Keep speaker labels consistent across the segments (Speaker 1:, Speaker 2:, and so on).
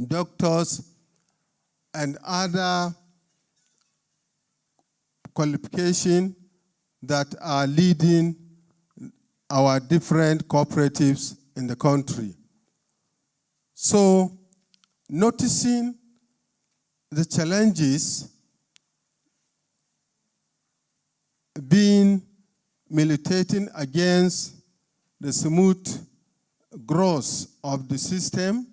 Speaker 1: doctors, and other qualifications that are leading our different cooperatives in the country. So, noticing the challenges being militating against the smooth growth of the system,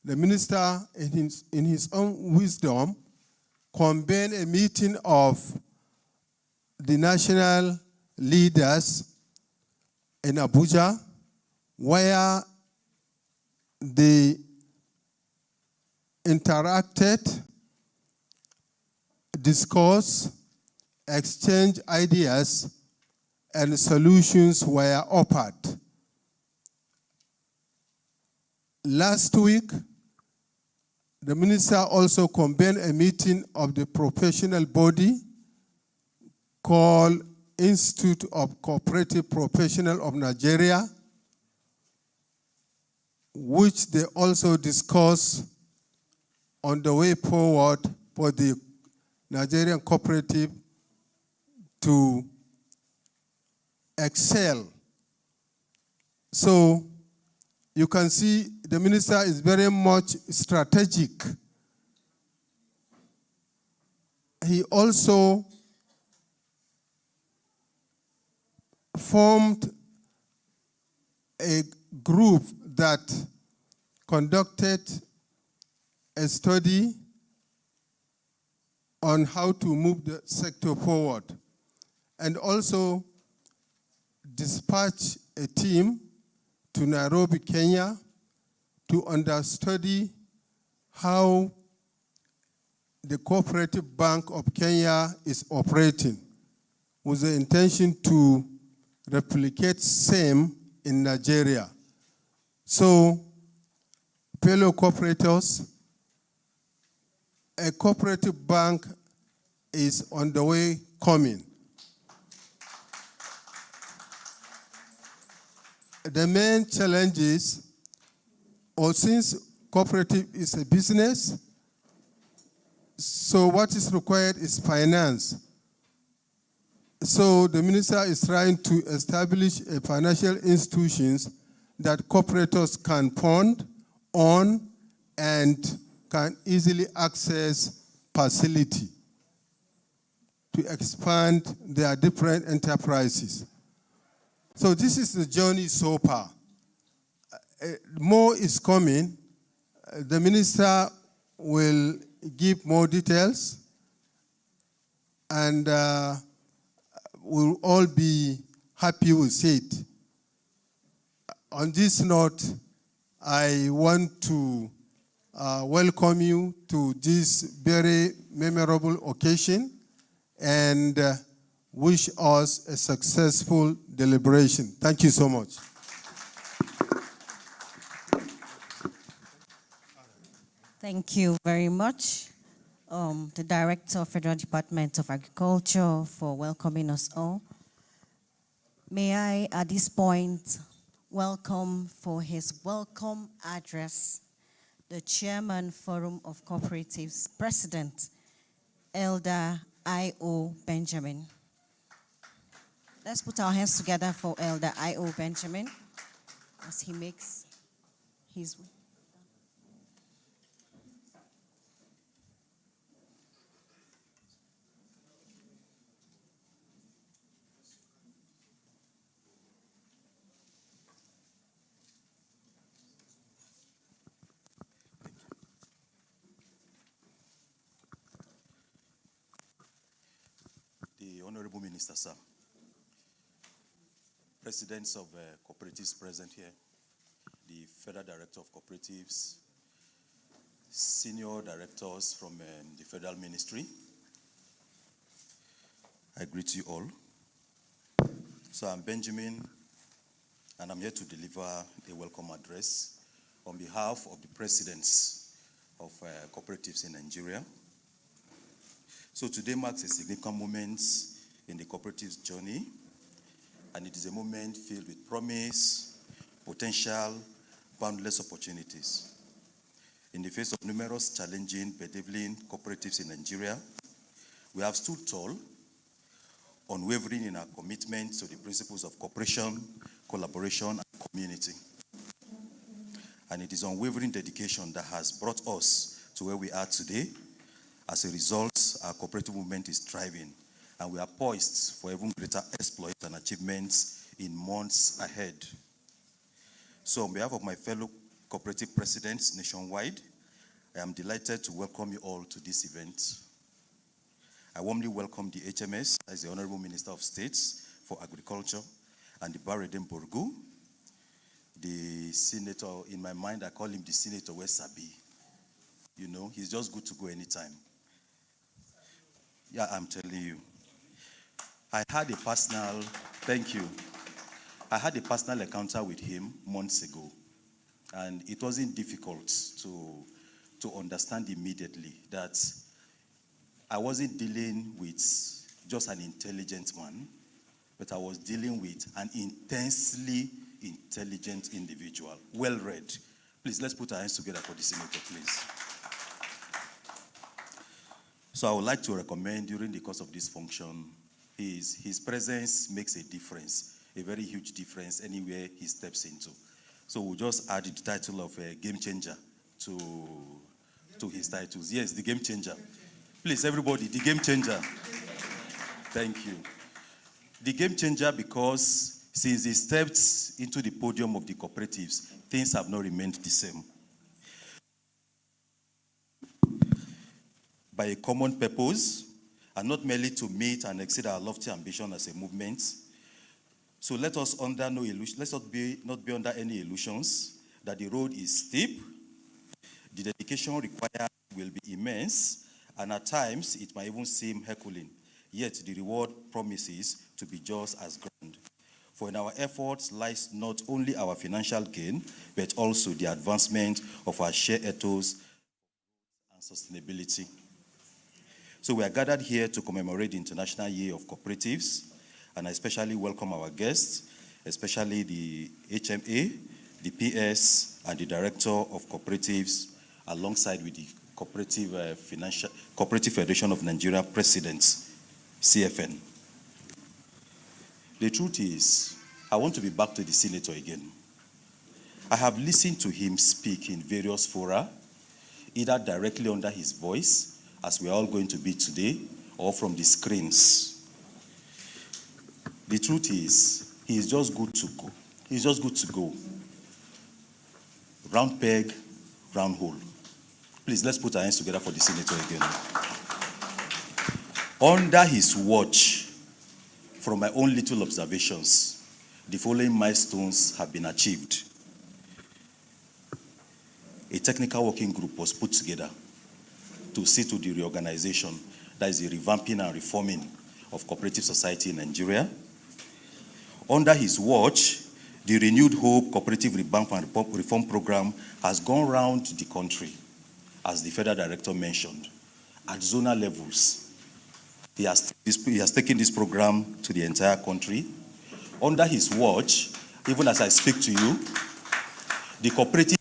Speaker 1: the minister, in his own wisdom, convened a meeting of the national leaders in Abuja, where they interacted, discussed, exchanged ideas, and solutions were offered. Last week, the minister also convened a meeting of the professional body called Institute of Cooperative Professionals of Nigeria, which they also discussed on the way forward for the Nigerian cooperative to excel. So you can see the minister is very much strategic. He also formed a group that conducted a study on how to move the sector forward, and also dispatched a team to Nairobi, Kenya, to understudy how the Cooperative Bank of Kenya is operating, with the intention to replicate same in Nigeria. So, fellow cooperators, a cooperative bank is on the way coming. The main challenges, or since cooperative is a business, so what is required is finance. So the minister is trying to establish a financial institutions that cooperators can fund on and can easily access facility to expand their different enterprises. So this is the journey so far. More is coming. The minister will give more details, and we'll all be happy with it. On this note, I want to welcome you to this very memorable occasion and wish us a successful deliberation. Thank you so much.
Speaker 2: Thank you very much, the Director of Federal Department of Agriculture, for welcoming us all. May I, at this point, welcome for his welcome address, the Chairman Forum of Cooperatives, President, Elder I.O. Benjamin. Let's put our hands together for Elder I.O. Benjamin as he makes his way.
Speaker 3: The Honorable Minister, sir, Presidents of Cooperatives present here, the Federal Director of Cooperatives, Senior Directors from the Federal Ministry, I greet you all. So I'm Benjamin, and I'm here to deliver a welcome address on behalf of the Presidents of Cooperatives in Nigeria. So today marks a significant moment in the cooperatives journey, and it is a moment filled with promise, potential, boundless opportunities. In the face of numerous challenging bedeviling cooperatives in Nigeria, we have stood tall, unwavering in our commitment to the principles of cooperation, collaboration, and community. And it is unwavering dedication that has brought us to where we are today. As a result, our cooperative movement is thriving, and we are poised for even greater exploits and achievements in months ahead. So on behalf of my fellow cooperative presidents nationwide, I am delighted to welcome you all to this event. I warmly welcome the HMS as the Honorable Minister of State for Agriculture, and the Barreden Borgu, the senator. In my mind, I call him the Senator Wesabi. You know, he's just good to go anytime. Yeah, I'm telling you. I had a personal encounter with him months ago, and it wasn't difficult to understand immediately that I wasn't dealing with just an intelligent man, but I was dealing with an intensely intelligent individual, well-read. Please, let's put our hands together for the senator, please. So I would like to recommend during the course of this function, his presence makes a difference, a very huge difference anywhere he steps into. So we'll just add the title of a game changer to his titles. Yes, the game changer. Please, everybody, the game changer. Thank you. The game changer because since he stepped into the podium of the cooperatives, things have not remained the same. By a common purpose, and not merely to meet and exceed our lofty ambition as a movement. So let us not be under any illusions that the road is steep, the dedication required will be immense, and at times it might even seem Herculean. Yet the reward promises to be just as grand. For in our efforts lies not only our financial gain, but also the advancement of our shared ethos and sustainability. So we are gathered here to commemorate the International Year of Cooperatives, and I especially welcome our guests, especially the HMA, the PS, and the Director of Cooperatives, alongside with the Cooperative Federation of Nigeria President, CFN. The truth is, I want to be back to the senator again. I have listened to him speak in various fora, either directly under his voice, as we are all going to be today, or from the screens. The truth is, he is just good to go. He's just good to go. Round peg, round hole. Please, let's put our hands together for the senator again. Under his watch, from my own little observations, the following milestones have been achieved. A technical working group was put together to see to the reorganization, that is the revamping and reforming of cooperative society in Nigeria. Under his watch, the Renewed Hope Cooperative Revamp and Reform Program has gone around the country, as the federal director mentioned, at zonal levels. He has taken this program to the entire country. Under his watch, even as I speak to you, the cooperative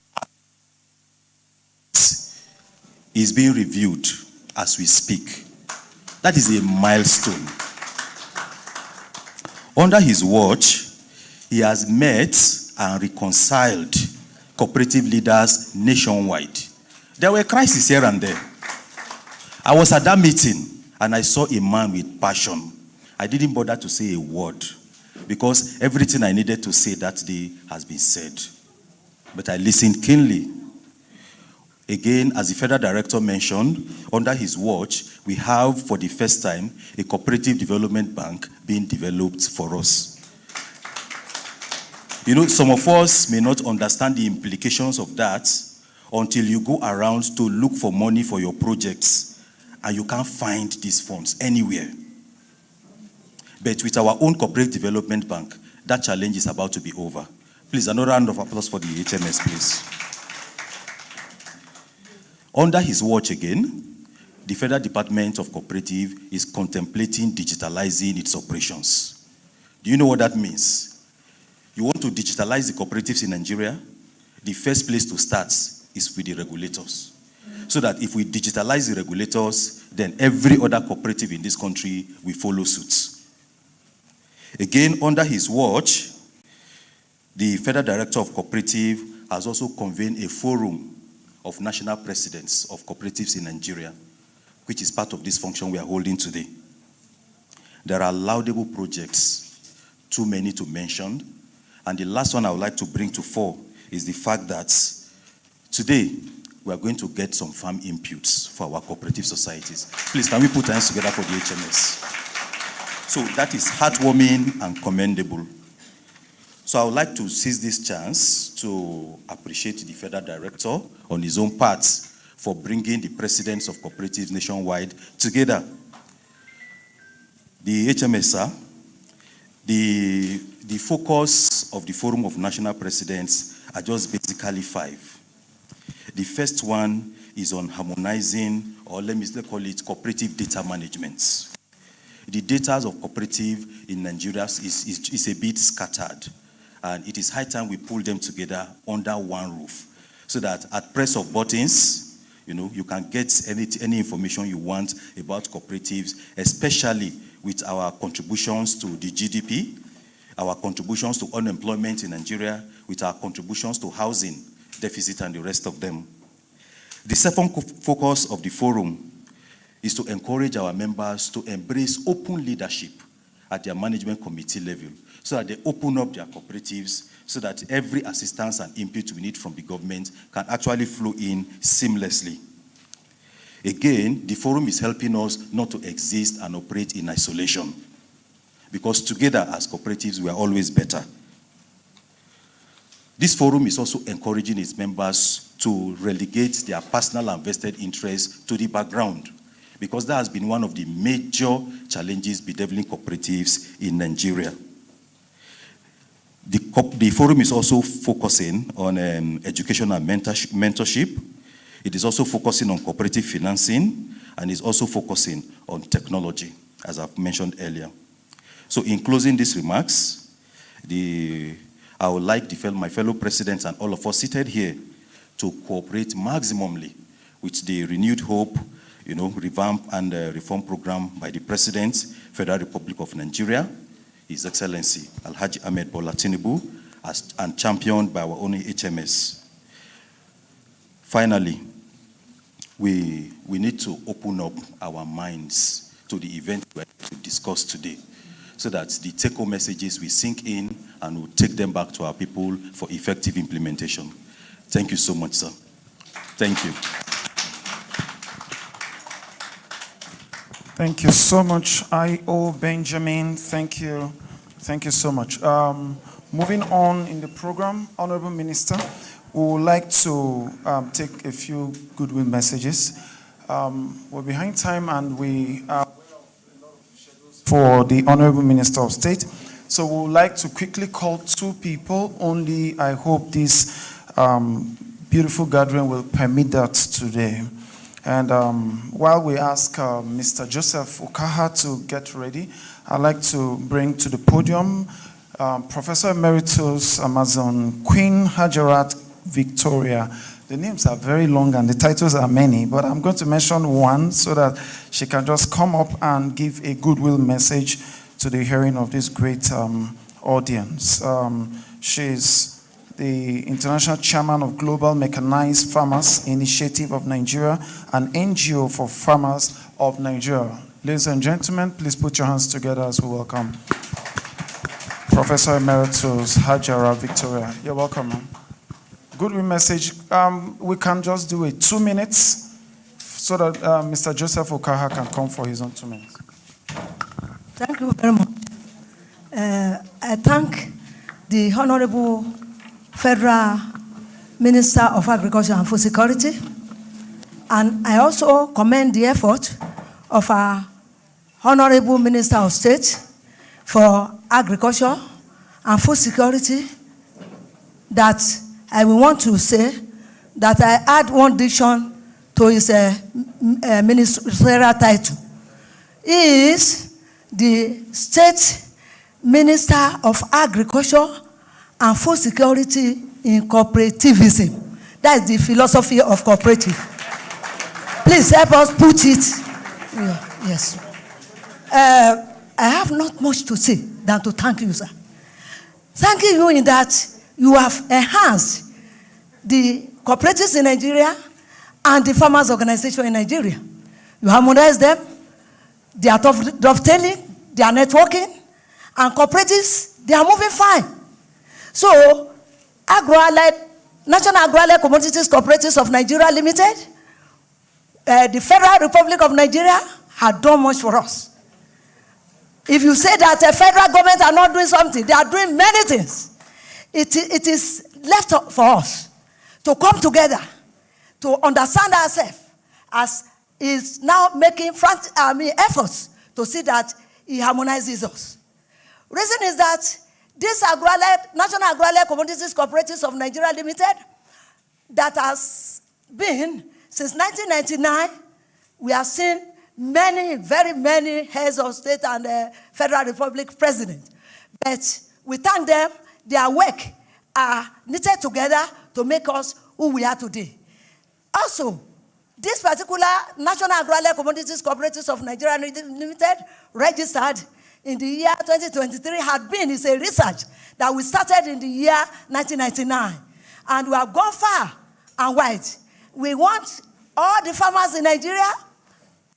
Speaker 3: is being reviewed as we speak. That is a milestone. Under his watch, he has met and reconciled cooperative leaders nationwide. There were crises here and there. I was at that meeting and I saw a man with passion. I didn't bother to say a word because everything I needed to say that day has been said. But I listened keenly. Again, as the federal director mentioned, under his watch, we have for the first time a cooperative development bank being developed for us. You know, some of us may not understand the implications of that until you go around to look for money for your projects and you can't find these funds anywhere. But with our own cooperative development bank, that challenge is about to be over. Please, another round of applause for the HMS, please. Under his watch again, the Federal Department of Cooperative is contemplating digitalizing its operations. Do you know what that means? You want to digitalize the cooperatives in Nigeria? The first place to start is with the regulators. So that if we digitalize the regulators, then every other cooperative in this country will follow suit. Again, under his watch, the Federal Director of Cooperative has also convened a forum of national presidents of cooperatives in Nigeria, which is part of this function we are holding today. There are laudable projects, too many to mention, and the last one I would like to bring to fore is the fact that today we are going to get some farm inputs for our cooperative societies. Please, can we put hands together for the HMS? So that is heartwarming and commendable. So I would like to seize this chance to appreciate the Federal Director on his own part for bringing the presidents of cooperatives nationwide together. The HMS, sir, the focus of the Forum of National Presidents are just basically 5. The first one is on harmonizing, or let's call it cooperative data management. The data of cooperative in Nigeria is a bit scattered, and it is high time we pull them together under one roof, so that at press of buttons, you can get any information you want about cooperatives, especially with our contributions to the GDP, our contributions to unemployment in Nigeria, with our contributions to housing deficit and the rest of them. The second focus of the forum is to encourage our members to embrace open leadership at their management committee level, so that they open up their cooperatives, so that every assistance and input we need from the government can actually flow in seamlessly. Again, the forum is helping us not to exist and operate in isolation, because together as cooperatives, we are always better. This forum is also encouraging its members to relegate their personal and vested interests to the background, because that has been one of the major challenges bedeviling cooperatives in Nigeria. The forum is also focusing on education and mentorship. It is also focusing on cooperative financing, and is also focusing on technology, as I've mentioned earlier. So in closing these remarks, I would like my fellow presidents and all of us seated here to cooperate maximally with the renewed hope, revamp and reform program by the President, Federal Republic of Nigeria, His Excellency Alhaji Ahmed Bola Tinubu, and championed by our own HMS. Finally, we need to open up our minds to the event we're going to discuss today, so that the take-home messages we sink in and we'll take them back to our people for effective implementation. Thank you so much, sir. Thank you.
Speaker 4: Thank you so much, I.O. Benjamin. Thank you. Thank you so much. Moving on in the program, Honorable Minister, we would like to take a few goodwill messages. We're behind time, and we are for the Honorable Minister of State. So we would like to quickly call 2 people only. I hope this beautiful gathering will permit that today. And while we ask Mr. Joseph Okaha to get ready, I'd like to bring to the podium Professor Emeritus Amazon Queen Hajarat Victoria. The names are very long and the titles are many, but I'm going to mention one so that she can just come up and give a goodwill message to the hearing of this great audience. She's the International Chairman of Global Mechanized Farmers Initiative of Nigeria, an NGO for farmers of Nigeria. Ladies and gentlemen, please put your hands together as we welcome Professor Emeritus Hajara Victoria. You're welcome, ma'am. Goodwill message. We can just do it 2 minutes so that Mr. Joseph Okaha can come for his own 2 minutes.
Speaker 5: Thank you very much. I thank the Honorable Federal Minister of Agriculture and Food Security, and I also commend the effort of our Honorable Minister of State for Agriculture and Food Security, that I will want to say that I add one addition to his ministerial title. He is the State Minister of Agriculture and Food Security in Cooperativism. That is the philosophy of cooperative. Please help us put it. Yes. I have not much to say than to thank you, sir. Thanking you in that you have enhanced the cooperatives in Nigeria and the farmers' organization in Nigeria. You harmonize them, they are dovetailing, they are networking, and cooperatives, they are moving fine. So, National Agro-Allied Commodities Cooperatives of Nigeria Limited, the Federal Republic of Nigeria had done much for us. If you say that the federal government are not doing something, they are doing many things. It is left for us to come together, to understand ourselves, as is now making efforts to see that he harmonizes us. Reason is that this National Agro-Allied Commodities Cooperatives of Nigeria Limited, that has been since 1999, we have seen very many heads of state and Federal Republic president. But we thank them, their work are knitted together to make us who we are today. Also, this particular National Agro-Allied Commodities Cooperatives of Nigeria Limited, registered in the year 2023, is a research that we started in the year 1999. And we have gone far and wide. We want all the farmers in Nigeria,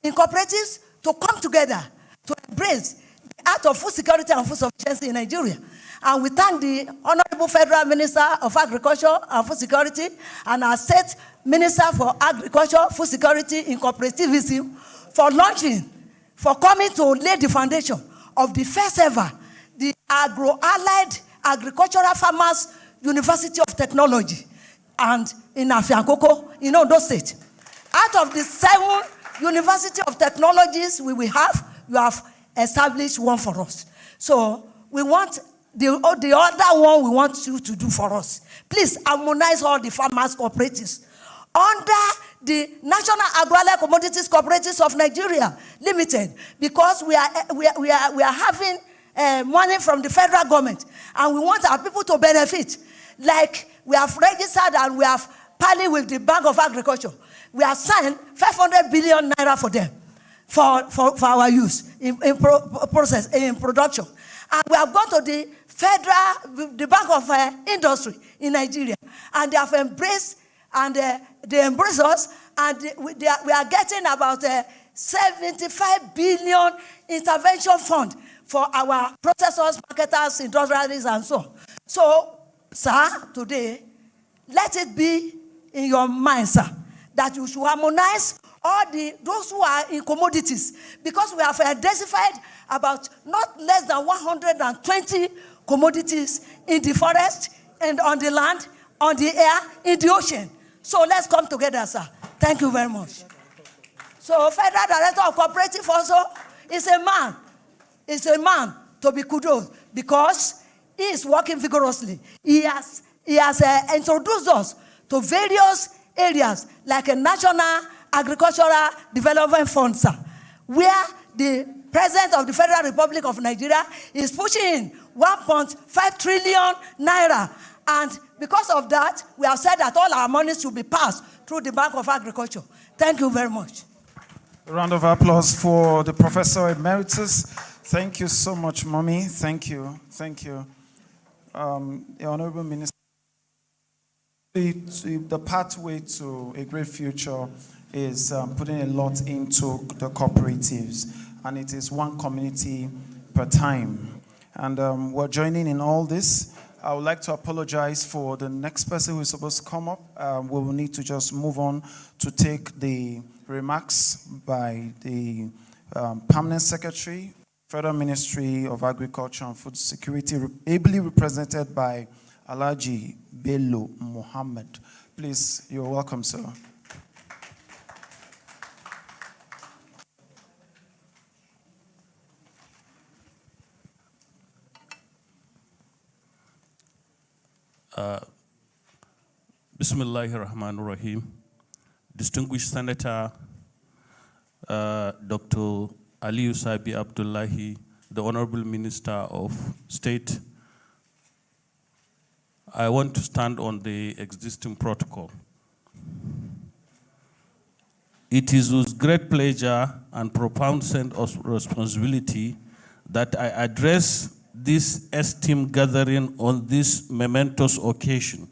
Speaker 5: in cooperatives, to come together to embrace the art of food security and food sufficiency in Nigeria. And we thank the Honorable Federal Minister of Agriculture and Food Security and our State Minister for Agriculture, Food Security in Cooperativism for launching, for coming to lay the foundation of the first ever, the Agro-Allied Agricultural Farmers University of Technology, and in Afiankoko, in Ondo State. Out of the 7 University of Technologies we will have, you have established one for us. So we want the other one we want you to do for us. Please harmonize all the farmers' cooperatives under the National Agro-Allied Commodities Cooperatives of Nigeria Limited, because we are having money from the federal government, and we want our people to benefit. Like we have registered and we have parleyed with the Bank of Agriculture. We have signed 500 billion naira for them, for our use in production. And we have gone to the Bank of Industry in Nigeria, and they have embraced, and they embrace us, and we are getting about 75 billion intervention fund for our processors, marketers, industrialists, and so on. So, sir, today, let it be in your mind, sir, that you should harmonize all those who are in commodities, because we have identified about not less than 120 commodities in the forest and on the land, on the air, in the ocean. So let's come together, sir. Thank you very much. So Federal Director of Cooperative also is a man. Is a man to be kudos, because he is working vigorously. He has introduced us to various areas like a National Agricultural Development Fund, sir, where the President of the Federal Republic of Nigeria is pushing 1.5 trillion naira. And because of that, we have said that all our money should be passed through the Bank of Agriculture. Thank you very much.
Speaker 4: A round of applause for the Professor Emeritus. Thank you so much, Mommy. Thank you. Thank you. The Honorable Minister, the pathway to a great future is putting a lot into the cooperatives, and it is one community per time. And we're joining in all this. I would like to apologize for the next person who is supposed to come up. We will need to just move on to take the remarks by the Permanent Secretary, Federal Ministry of Agriculture and Food Security, ably represented by Alhaji Bello Mohammed. Please, you're welcome, sir.
Speaker 6: Bismillahir Rahmanir Rahim. Distinguished Senator Dr. Aliyu Sabi Abdullahi, the Honorable Minister of State, I want to stand on the existing protocol it is with great pleasure and profound sense of responsibility that I address this esteemed gathering on this momentous occasion,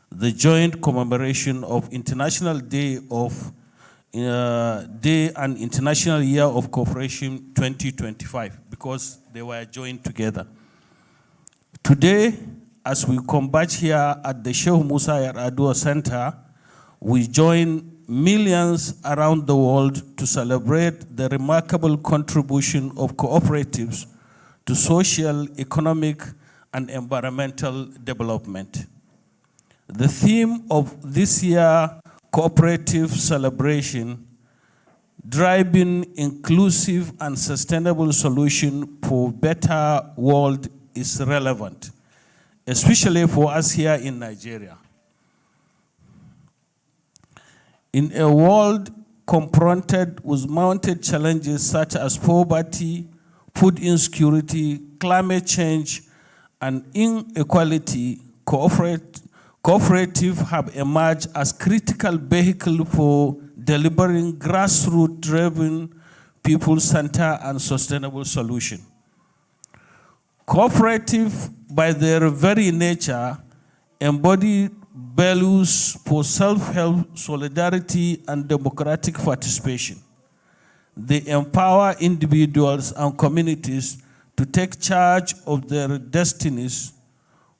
Speaker 6: the joint commemoration of International Day and International Year of Cooperation 2025, because they were joined together. Today, as we converge here at the Shehu Yardua Center, we join millions around the world to celebrate the remarkable contribution of cooperatives to social, economic, and environmental development. The theme of this year's cooperative celebration, driving inclusive and sustainable solution for better world, is relevant, especially for us here in Nigeria. In a world confronted with mounting challenges such as poverty, food insecurity, climate change, and inequality, cooperatives have emerged as critical vehicle for delivering grassroots-driven, people-centered, and sustainable solutions. Cooperatives, by their very nature, embody values for self-help, solidarity, and democratic participation. They empower individuals and communities to take charge of their destinies,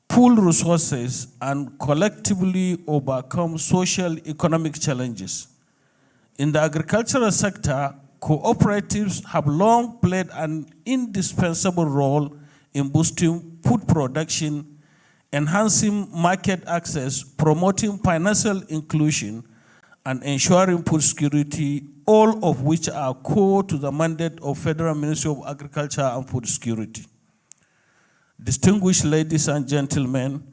Speaker 6: pool resources, and collectively overcome social economic challenges. In the agricultural sector, cooperatives have long played an indispensable role in boosting food production, enhancing market access, promoting financial inclusion, and ensuring food security, all of which are core to the mandate of Federal Ministry of Agriculture and Food Security. Distinguished ladies and gentlemen,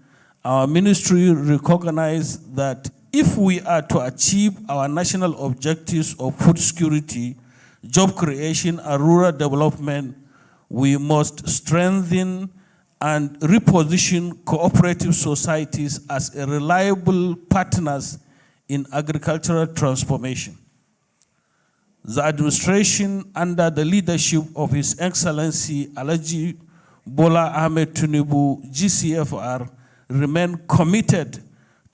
Speaker 6: our ministry recognizes that if we are to achieve our national objectives of food security, job creation, and rural development, we must strengthen and reposition cooperative societies as a reliable partners in agricultural transformation. The administration, under the leadership of His Excellency Alhaji Bola Ahmed Tinubu, GCFR, remain committed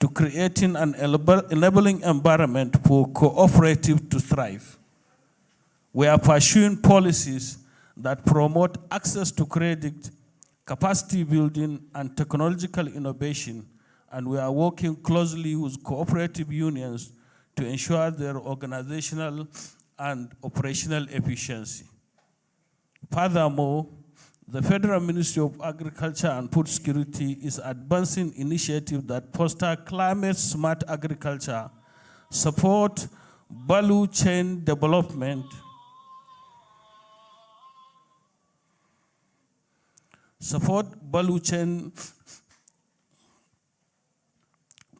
Speaker 6: to creating an enabling environment for cooperatives to thrive. We are pursuing policies that promote access to credit, capacity building, and technological innovation, and we are working closely with cooperative unions to ensure their organizational and operational efficiency. Furthermore, the Federal Ministry of Agriculture and Food Security is advancing initiatives that foster climate-smart agriculture, support value chain development,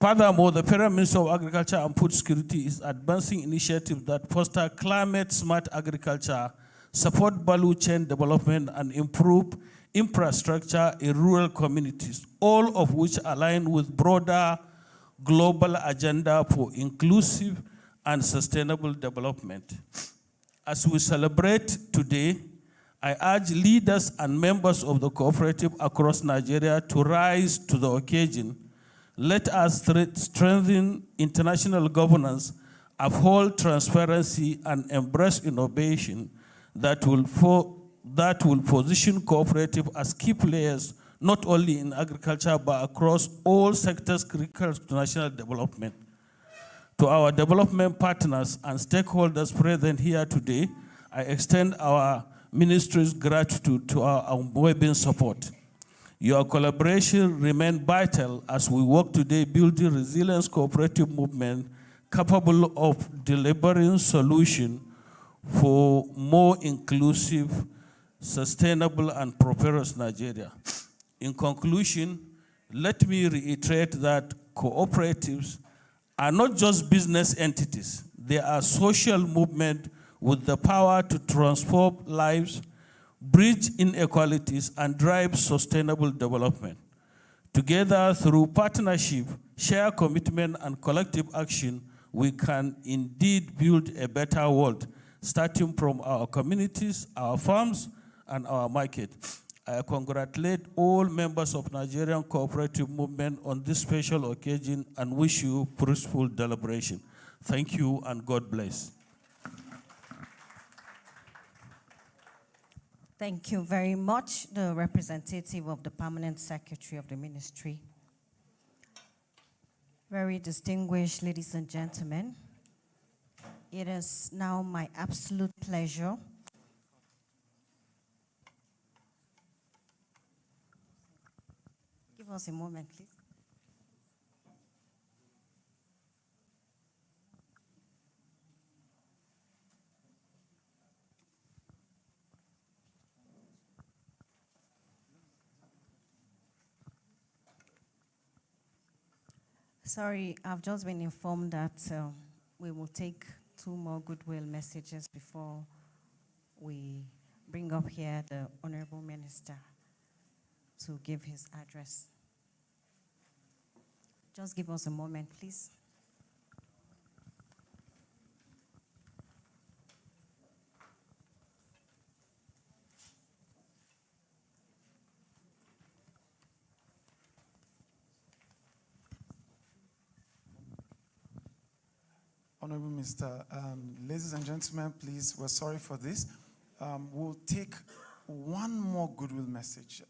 Speaker 6: Furthermore, the Federal Ministry of Agriculture and Food Security is advancing initiatives that foster climate-smart agriculture, support value chain development, and improve infrastructure in rural communities, all of which align with broader global agenda for inclusive and sustainable development. As we celebrate today, I urge leaders and members of the cooperative across Nigeria to rise to the occasion. Let us strengthen international governance, uphold transparency, and embrace innovation that will position cooperatives as key players, not only in agriculture, but across all sectors critical to national development. To our development partners and stakeholders present here today, I extend our ministry's gratitude to our unwavering support. Your collaboration remains vital as we work today building resilient cooperative movement capable of delivering solutions for more inclusive, sustainable, and prosperous Nigeria. In conclusion, let me reiterate that cooperatives are not just business entities. They are social movements with the power to transform lives, bridge inequalities, and drive sustainable development. Together, through partnership, shared commitment, and collective action, we can indeed build a better world, starting from our communities, our farms, and our market. I congratulate all members of Nigerian cooperative movement on this special occasion and wish you fruitful deliberation. Thank you and God bless.
Speaker 2: Thank you very much, the representative of the Permanent Secretary of the Ministry. Very distinguished ladies and gentlemen, it is now my absolute pleasure Give us a moment, please. Sorry, I've just been informed that we will take 2 more goodwill messages before we bring up here the Honorable Minister to give his address. Just give us a moment, please.
Speaker 4: Honorable Minister, ladies and gentlemen, please, we're sorry for this. We'll take 1 more goodwill message.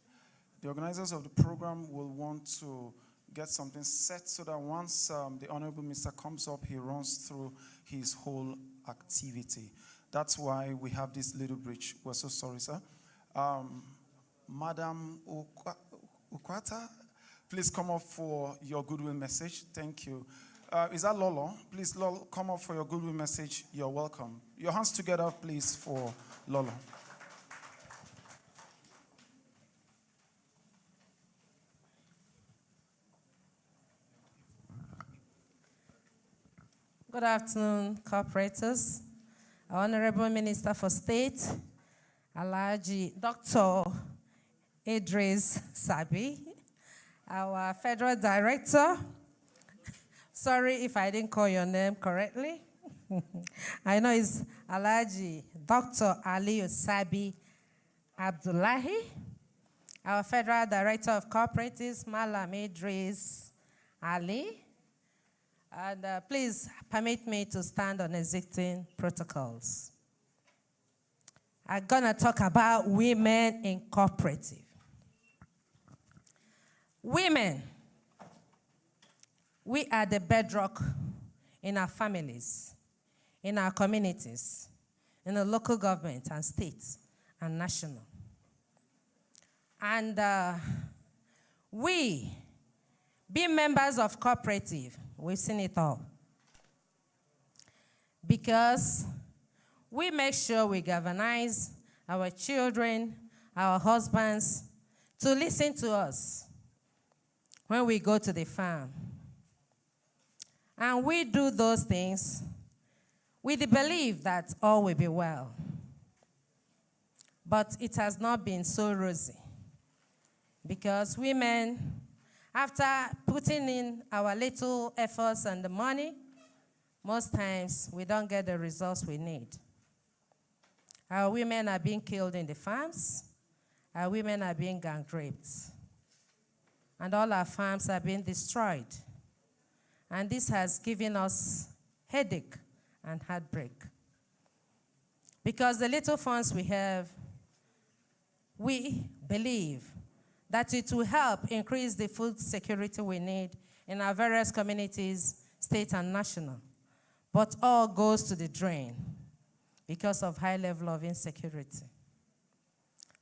Speaker 4: The organizers of the program will want to get something set so that once the Honorable Minister comes up, he runs through his whole activity. That's why we have this little bridge. We're so sorry, sir. Madam Ukwata, please come up for your goodwill message. Thank you. Is that Lolo? Please, Lolo, come up for your goodwill message. You're welcome. Your hands together, please, for Lolo.
Speaker 7: Good afternoon, corporators. Our Honorable Minister for State, Alhaji Dr. Idris Sabi, our Federal Director. Sorry if I didn't call your name correctly. I know it's Alhaji Dr. Aliyu Sabi Abdullahi, our Federal Director of Cooperatives, Malam Idris Ali. And please permit me to stand on existing protocols. I'm going to talk about women in cooperative. Women, we are the bedrock in our families, in our communities, in the local government and states and national. And we, being members of cooperative, we've seen it all. Because we make sure we galvanize our children, our husbands, to listen to us when we go to the farm. And we do those things with the belief that all will be well. But it has not been so rosy. Because women, after putting in our little efforts and the money, most times we don't get the results we need. Our women are being killed in the farms. Our women are being gang raped. And all our farms are being destroyed. And this has given us headache and heartbreak. Because the little funds we have, we believe that it will help increase the food security we need in our various communities, state and national. But all goes to the drain because of high level of insecurity.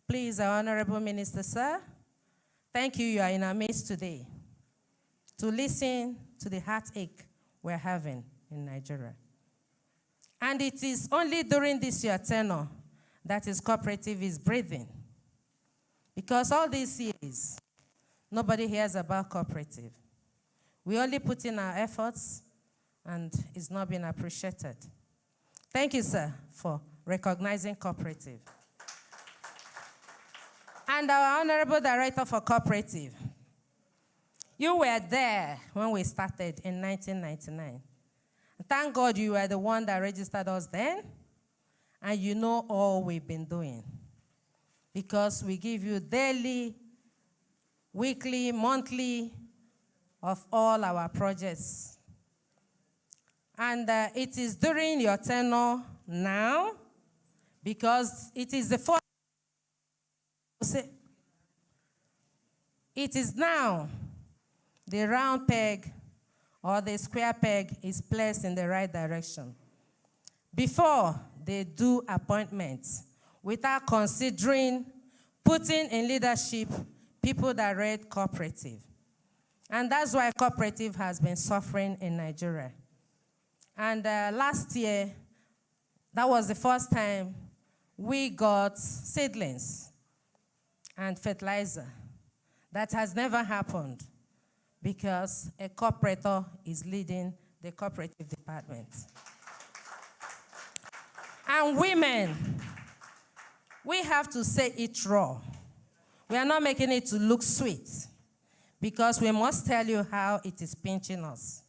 Speaker 7: Please, our Honorable Minister, sir, thank you. You are in our midst today to listen to the heartache we're having in Nigeria. And it is only during this year tenure that his cooperative is breathing. Because all these years, nobody hears about cooperative. We only put in our efforts, and it's not being appreciated. Thank you, sir, for recognizing cooperative. And our Honorable Director for Cooperative, you were there when we started in 1999. Thank God you were the one that registered us then, and you know all we've been doing. Because we give you daily, weekly, monthly of all our projects. And it is during your tenure now, because it is the first. It is now the round peg or the square peg is placed in the right direction. Before they do appointments, without considering putting in leadership people that read cooperative. And that's why cooperative has been suffering in Nigeria. And last year, that was the first time we got seedlings and fertilizer. That has never happened because a cooperator is leading the cooperative department. And women, we have to say it raw. We are not making it to look sweet because we must tell you how it is pinching us.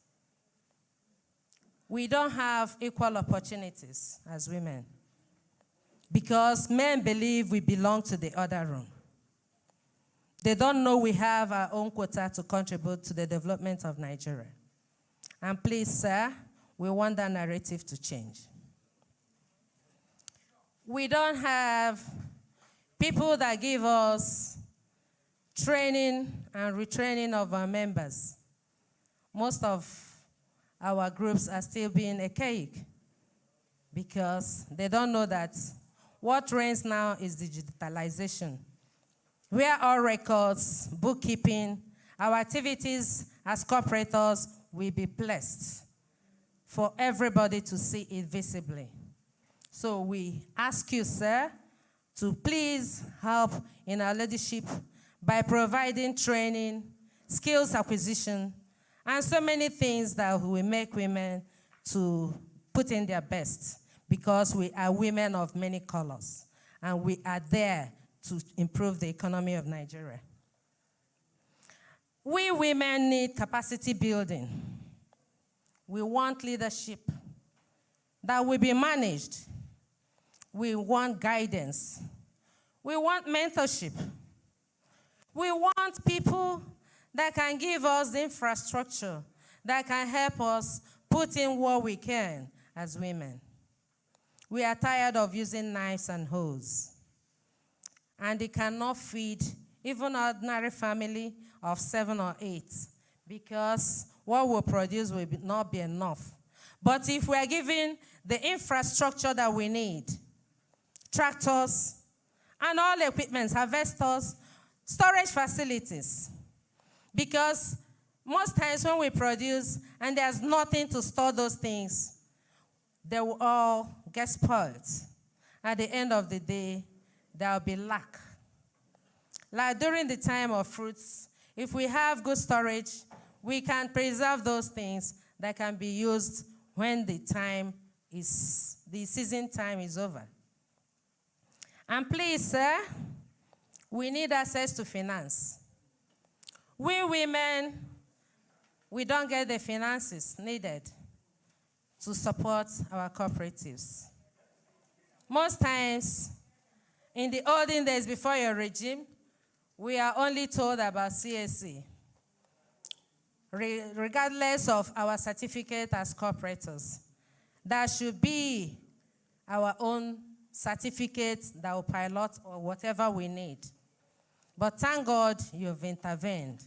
Speaker 7: We don't have equal opportunities as women because men believe we belong to the other room. They don't know we have our own quota to contribute to the development of Nigeria. And please, sir, we want that narrative to change. We don't have people that give us training and retraining of our members. Most of our groups are still being archaic because they don't know that what reigns now is digitalization. Where all records, bookkeeping, our activities as cooperators will be placed for everybody to see it visibly. So we ask you, sir, to please help in our leadership by providing training, skills acquisition, and so many things that will make women to put in their best because we are women of many colors and we are there to improve the economy of Nigeria. We women need capacity building. We want leadership that will be managed. We want guidance. We want mentorship. We want people that can give us the infrastructure, that can help us put in what we can as women. We are tired of using knives and hoes. And it cannot feed even an ordinary family of 7 or 8 because what we produce will not be enough. But if we are given the infrastructure that we need, tractors, and all equipment, harvesters, storage facilities, because most times when we produce and there's nothing to store those things, they will all get spoiled. At the end of the day, there will be lack. Like during the time of fruits, if we have good storage, we can preserve those things that can be used when the season time is over. And please, sir, we need access to finance. We women, we don't get the finances needed to support our cooperatives. Most times, in the olden days before your regime, we are only told about CSC, regardless of our certificate as cooperators. There should be our own certificate that will pilot or whatever we need. But thank God you've intervened.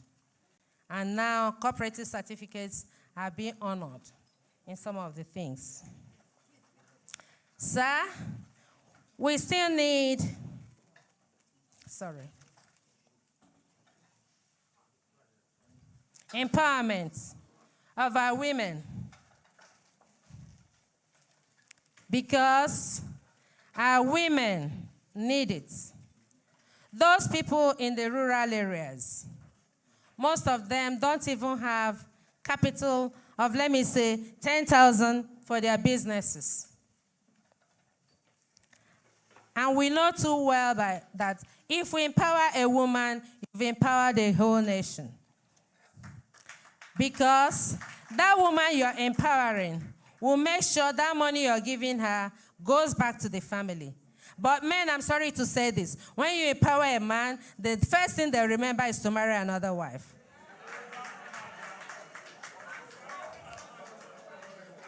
Speaker 7: And now cooperative certificates are being honored in some of the things. Sir, we still need, empowerment of our women. Because our women need it. Those people in the rural areas, most of them don't even have capital of, let me say, 10,000 for their businesses. And we know too well that if we empower a woman, we've empowered the whole nation. Because that woman you're empowering will make sure that money you're giving her goes back to the family. But men, I'm sorry to say this, when you empower a man, the first thing they remember is to marry another wife.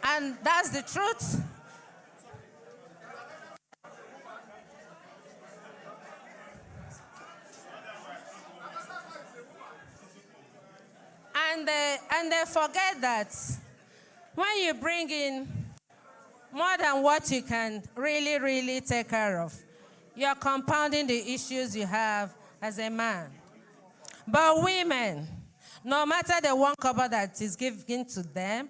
Speaker 7: And that's the truth. And they forget that when you bring in more than what you can really take care of, you're compounding the issues you have as a man. But women, no matter the one cover that is given to them,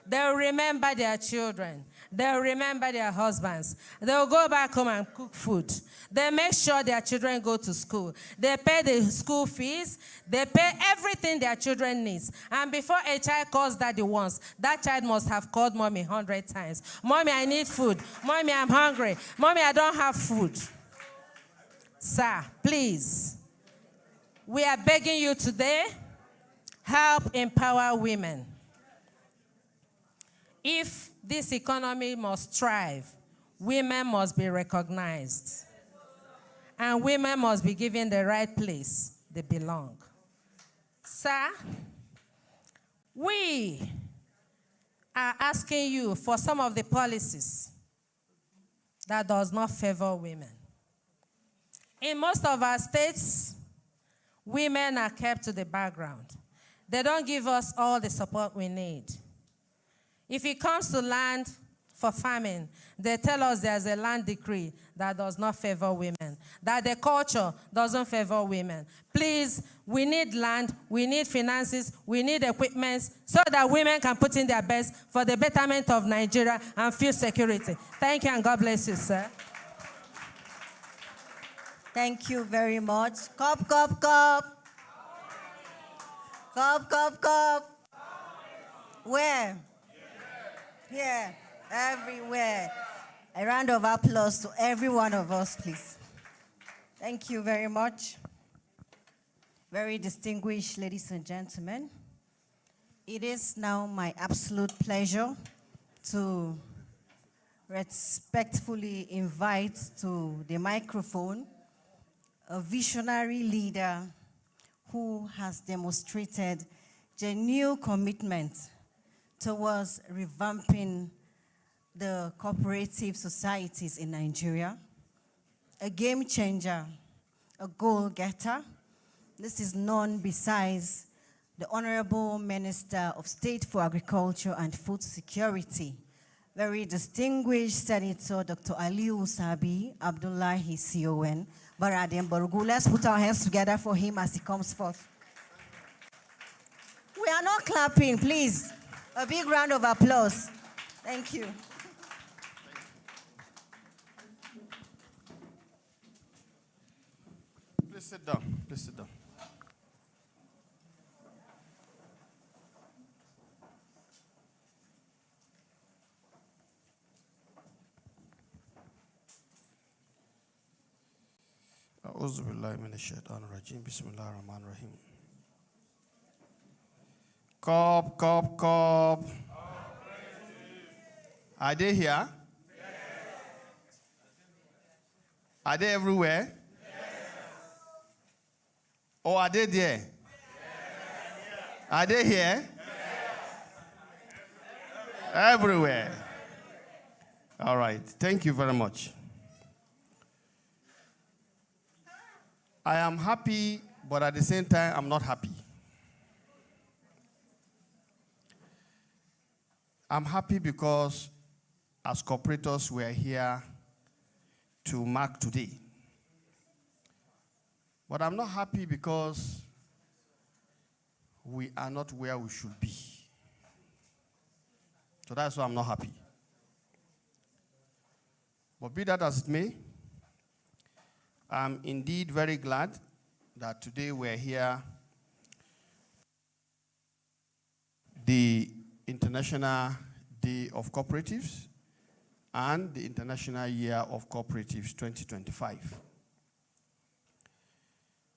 Speaker 7: they'll remember their children. They'll remember their husbands. They'll go back home and cook food. They make sure their children go to school. They pay the school fees. They pay everything their children need. And before a child calls daddy once, that child must have called mommy 100 times. Mommy, I need food. Mommy, I'm hungry. Mommy, I don't have food. Sir, please, we are begging you today, help empower women. If this economy must thrive, women must be recognized. And women must be given the right place they belong. Sir, we are asking you for some of the policies that does not favor women. In most of our states, women are kept to the background. They don't give us all the support we need. If it comes to land for farming, they tell us there's a land decree that does not favor women, that the culture doesn't favor women. Please, we need land, we need finances, we need equipment so that women can put in their best for the betterment of Nigeria and food security. Thank you, and God bless you, sir.
Speaker 2: Thank you very much. Cop, cop, cop. Cop, cop, cop. Where? Here, everywhere. A round of applause to every one of us, please. Thank you very much. Very distinguished ladies and gentlemen. It is now my absolute pleasure to respectfully invite to the microphone a visionary leader who has demonstrated genuine commitment towards revamping the cooperative societies in Nigeria, a game changer, a goal-getter. This is none besides the Honorable Minister of State for Agriculture and Food Security, very distinguished Senator Dr. Aliu Sabi Abdullahi CON Baradem Borugu. Let's put our hands together for him as he comes forth. We are not clapping, please. A big round of applause. Thank you.
Speaker 8: Please sit down. Please sit down. A'udhu billahi minash shaitanir rajim. Bismillahir rahmanir rahim. Cop, cop, cop. Are they here? Yes. Are they everywhere? Yes. Or are they there? Yes. Are they here? Yes. Everywhere. All right. Thank you very much. I am happy, but at the same time, I'm not happy. I'm happy because as cooperators, we are here to mark today. But I'm not happy because we are not where we should be. So that's why I'm not happy. But be that as it may, I'm indeed very glad that today we're here, the International Day of Cooperatives and the International Year of Cooperatives 2025.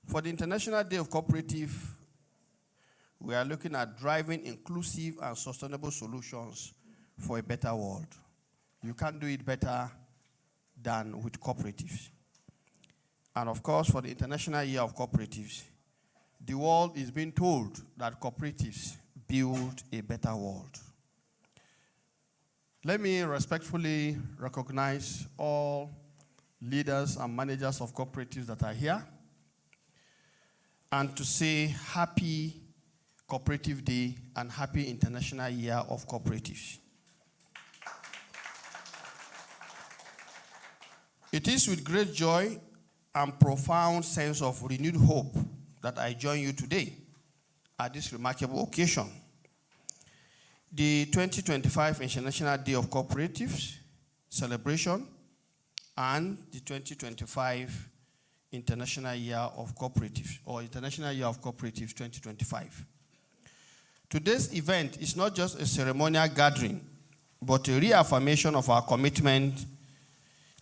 Speaker 8: For the International Day of Cooperative, we are looking at driving inclusive and sustainable solutions for a better world. You can't do it better than with cooperatives. And of course, for the International Year of Cooperatives, the world is being told that cooperatives build a better world. Let me respectfully recognize all leaders and managers of cooperatives that are here, and to say happy Cooperative Day and happy International Year of Cooperatives. It is with great joy and profound sense of renewed hope that I join you today at this remarkable occasion. The 2025 International Day of Cooperatives celebration and the 2025 International Year of Cooperatives, or International Year of Cooperatives 2025. Today's event is not just a ceremonial gathering, but a reaffirmation of our commitment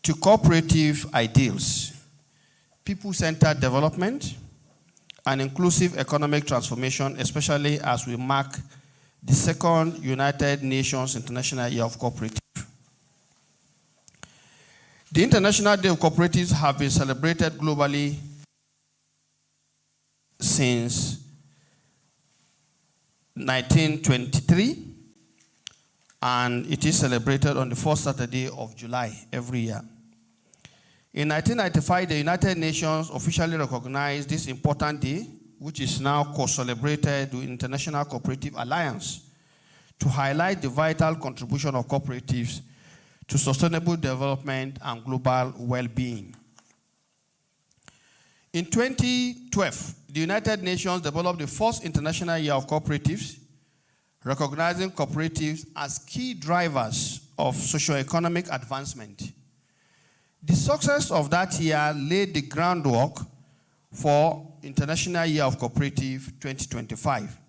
Speaker 8: to cooperative ideals, people-centered development, and inclusive economic transformation, especially as we mark the second United Nations International Year of Cooperatives. The International Day of Cooperatives have been celebrated globally since 1923, and it is celebrated on the first Saturday of July every year. In 1995, the United Nations officially recognized this important day, which is now co-celebrated with International Cooperative Alliance, to highlight the vital contribution of cooperatives to sustainable development and global well-being. In 2012, the United Nations developed the first International Year of Cooperatives, recognizing cooperatives as key drivers of socio-economic advancement. The success of that year laid the groundwork for International Year of Cooperative 2025,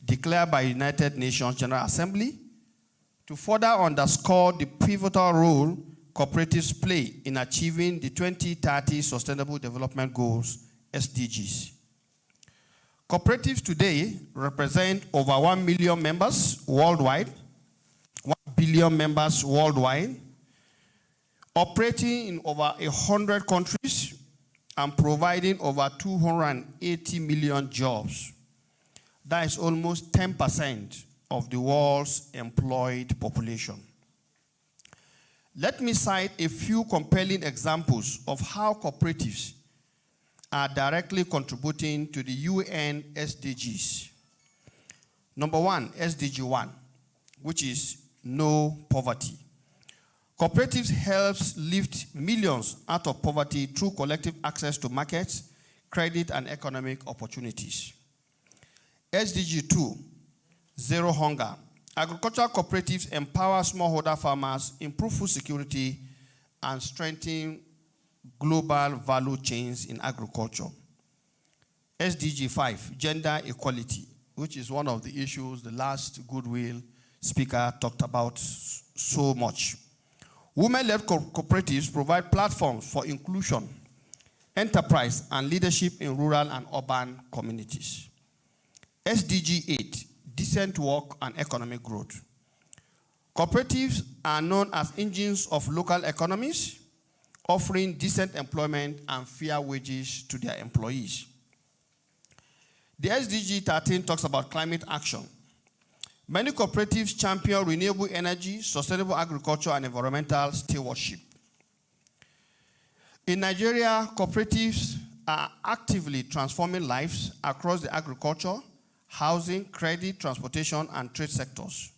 Speaker 8: declared by United Nations General Assembly, to further underscore the pivotal role cooperatives play in achieving the 2030 Sustainable Development Goals, SDGs. Cooperatives today represent over 1 million members worldwide, 1 billion members worldwide, operating in over 100 countries and providing over 280 million jobs. That is almost 10% of the world's employed population. Let me cite a few compelling examples of how cooperatives are directly contributing to the UN SDGs. Number one, SDG 1, which is no poverty. Cooperatives helps lift millions out of poverty through collective access to markets, credit, and economic opportunities. SDG 2, zero hunger. Agricultural cooperatives empower smallholder farmers, improve food security, and strengthen global value chains in agriculture. SDG 5, gender equality, which is one of the issues the last Goodwill speaker talked about so much. Women-led cooperatives provide platforms for inclusion, enterprise, and leadership in rural and urban communities. SDG 8, decent work and economic growth. Cooperatives are known as engines of local economies, offering decent employment and fair wages to their employees. The SDG 13 talks about climate action. Many cooperatives champion renewable energy, sustainable agriculture, and environmental stewardship. In Nigeria, cooperatives are actively transforming lives across the agriculture, housing, credit, transportation, and trade sectors.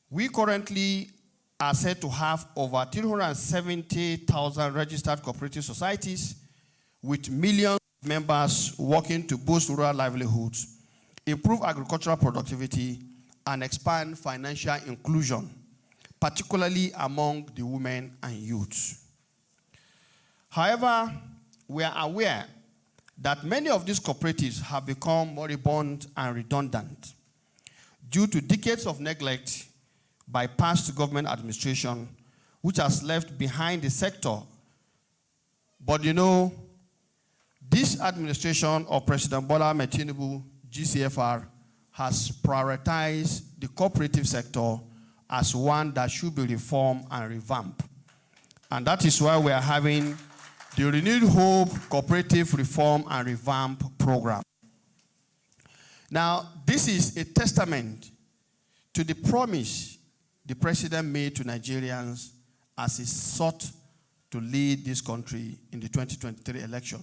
Speaker 8: We currently are said to have over 370,000 registered cooperative societies with millions of members working to boost rural livelihoods, improve agricultural productivity, and expand financial inclusion, particularly among the women and youths. However, we are aware that many of these cooperatives have become moribund and redundant due to decades of neglect by past government administration, which has left behind the sector. But you know, this administration of President Bola Ahmed Tinubu, GCFR, has prioritized the cooperative sector as one that should be reformed and revamped. And that is why we are having the Renewed Hope Cooperative Reform and Revamp Program. Now, this is a testament to the promise the president made to Nigerians as he sought to lead this country in the 2023 election.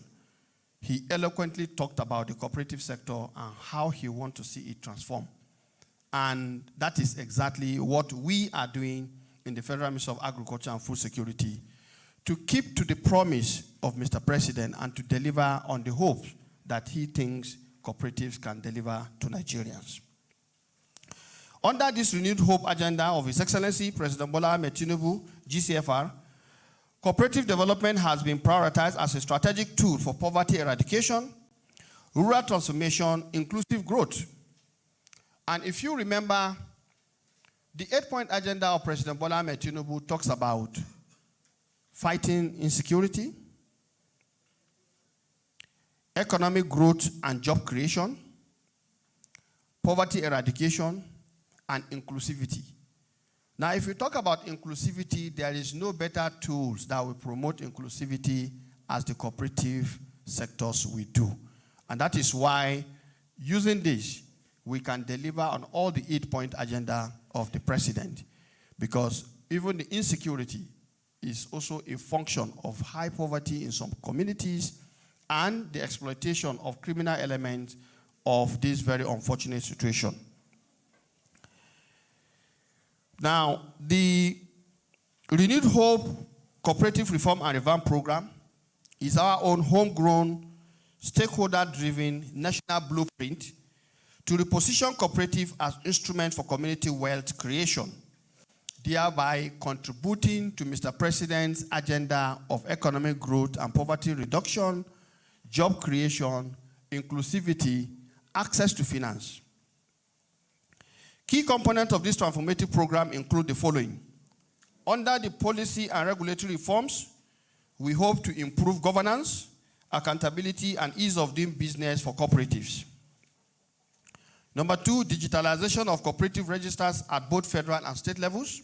Speaker 8: He eloquently talked about the cooperative sector and how he wants to see it transform. And that is exactly what we are doing in the Federal Ministry of Agriculture and Food Security, to keep to the promise of Mr. President and to deliver on the hopes that he thinks cooperatives can deliver to Nigerians. Under this renewed hope agenda of His Excellency President Bola Ahmed Tinubu, GCFR, cooperative development has been prioritized as a strategic tool for poverty eradication, rural transformation, inclusive growth. And if you remember, the 8-point agenda of President Bola Ahmed Tinubu talks about fighting insecurity, economic growth and job creation, poverty eradication, and inclusivity. Now, if you talk about inclusivity, there is no better tools that will promote inclusivity as the cooperative sectors we do. And that is why, using this, we can deliver on all the 8-point agenda of the president, because even the insecurity is also a function of high poverty in some communities and the exploitation of criminal elements of this very unfortunate situation. Now, the Renewed Hope Cooperative Reform and Revamp Program is our own homegrown, stakeholder-driven national blueprint to reposition cooperative as instrument for community wealth creation, thereby contributing to Mr. President's agenda of economic growth and poverty reduction, job creation, inclusivity, access to finance. Key components of this transformative program include the following. Under the policy and regulatory reforms, we hope to improve governance, accountability, and ease of doing business for cooperatives. Number 2, digitalization of cooperative registers at both federal and state levels.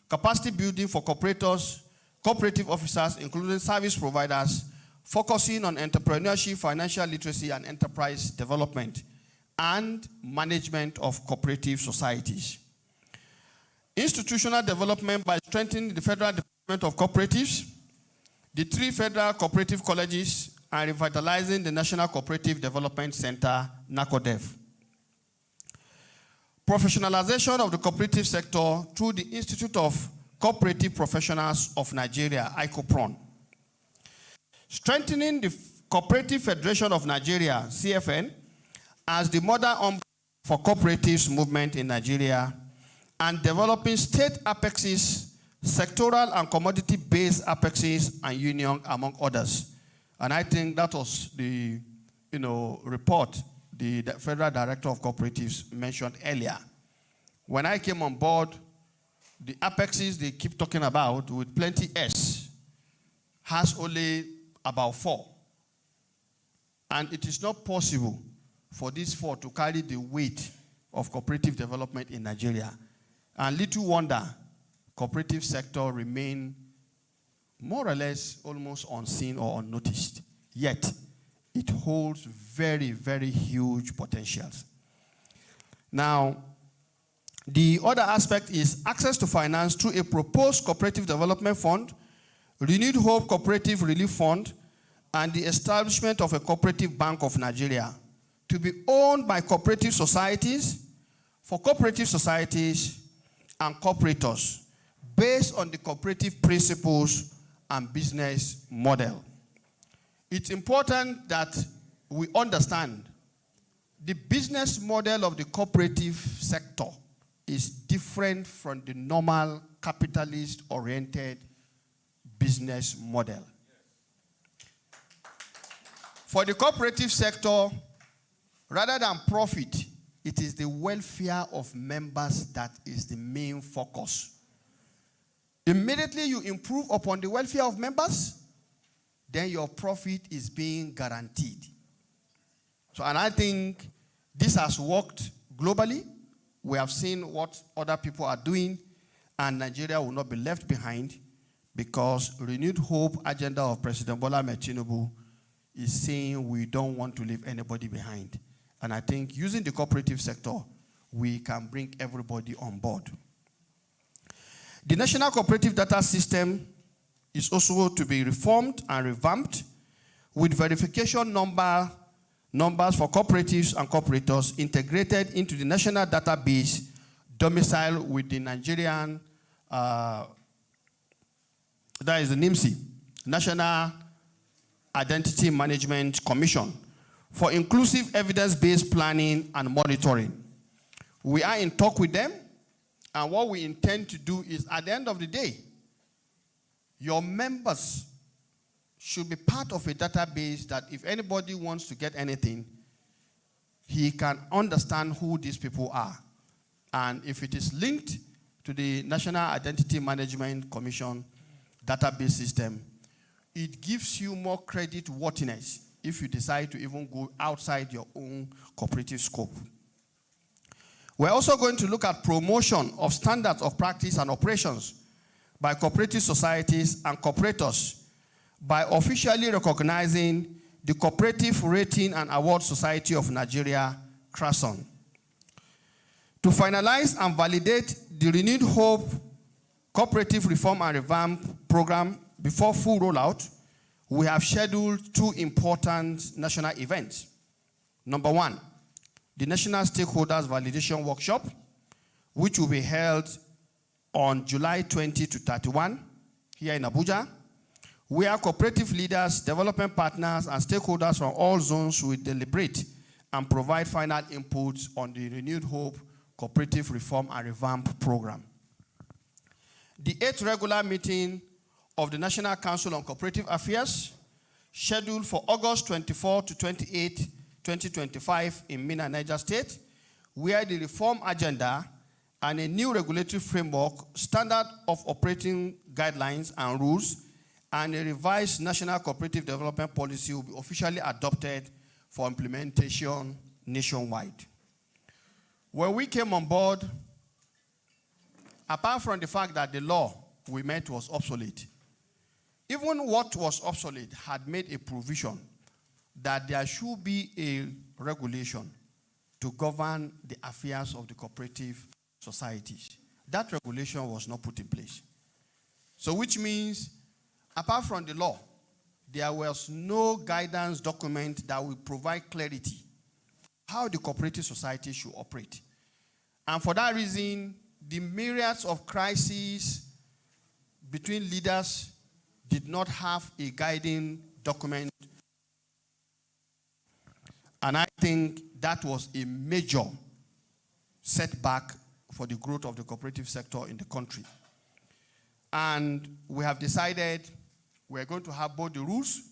Speaker 8: Capacity building for cooperators, cooperative officers, including service providers, focusing on entrepreneurship, financial literacy, and enterprise development, and management of cooperative societies. Institutional development by strengthening the Federal Department of Cooperatives, the 3 federal cooperative colleges, and revitalizing the National Cooperative Development Center, NACODEV. Professionalization of the cooperative sector through the Institute of Cooperative Professionals of Nigeria, ICOPRON. Strengthening the Cooperative Federation of Nigeria, CFN, as the mother umbrella for cooperatives movement in Nigeria, and developing state apexes, sectoral and commodity-based apexes and union, among others. And I think that was the report the Federal Director of Cooperatives mentioned earlier. When I came on board, the apexes they keep talking about with plenty S has only about 4. And it is not possible for these 4 to carry the weight of cooperative development in Nigeria. And little wonder, cooperative sector remain more or less almost unseen or unnoticed. Yet, it holds very, very huge potentials. Now, the other aspect is access to finance through a proposed cooperative development fund, Renewed Hope Cooperative Relief Fund, and the establishment of a Cooperative Bank of Nigeria to be owned by cooperative societies, for cooperative societies and cooperators, based on the cooperative principles and business model. It's important that we understand the business model of the cooperative sector is different from the normal capitalist-oriented business model. For the cooperative sector, rather than profit, it is the welfare of members that is the main focus. Immediately you improve upon the welfare of members, then your profit is being guaranteed. So, and I think this has worked globally. We have seen what other people are doing, and Nigeria will not be left behind, because renewed hope agenda of President Bola Ahmed Tinubu is saying we don't want to leave anybody behind. And I think using the cooperative sector, we can bring everybody on board. The National Cooperative Data System is also to be reformed and revamped, with verification numbers for cooperatives and cooperators integrated into the national database domiciled with the Nigerian, that is the NIMSI, National Identity Management Commission, for inclusive evidence-based planning and monitoring. We are in talk with them, and what we intend to do is, at the end of the day, your members should be part of a database that if anybody wants to get anything, he can understand who these people are. And if it is linked to the National Identity Management Commission database system, it gives you more credit worthiness if you decide to even go outside your own cooperative scope. We're also going to look at promotion of standards of practice and operations by cooperative societies and cooperators by officially recognizing the Cooperative Rating and Award Society of Nigeria, CRASON. To finalize and validate the Renewed Hope Cooperative Reform and Revamp Program before full rollout, we have scheduled two important national events. Number one, the National Stakeholders Validation Workshop, which will be held on July 20 to 31 here in Abuja, where cooperative leaders, development partners, and stakeholders from all zones will deliberate and provide final inputs on the Renewed Hope Cooperative Reform and Revamp Program. The 8th regular meeting of the National Council on Cooperative Affairs, scheduled for August 24 to 28, 2025 in Minna, Niger State, where the reform agenda and a new regulatory framework, standard of operating guidelines and rules, and a revised national cooperative development policy will be officially adopted for implementation nationwide. When we came on board, apart from the fact that the law we met was obsolete, even what was obsolete had made a provision that there should be a regulation to govern the affairs of the cooperative societies. That regulation was not put in place. So which means, apart from the law, there was no guidance document that will provide clarity how the cooperative society should operate. And for that reason, the myriads of crises between leaders did not have a guiding document. And I think that was a major setback for the growth of the cooperative sector in the country. And we have decided we're going to have both the rules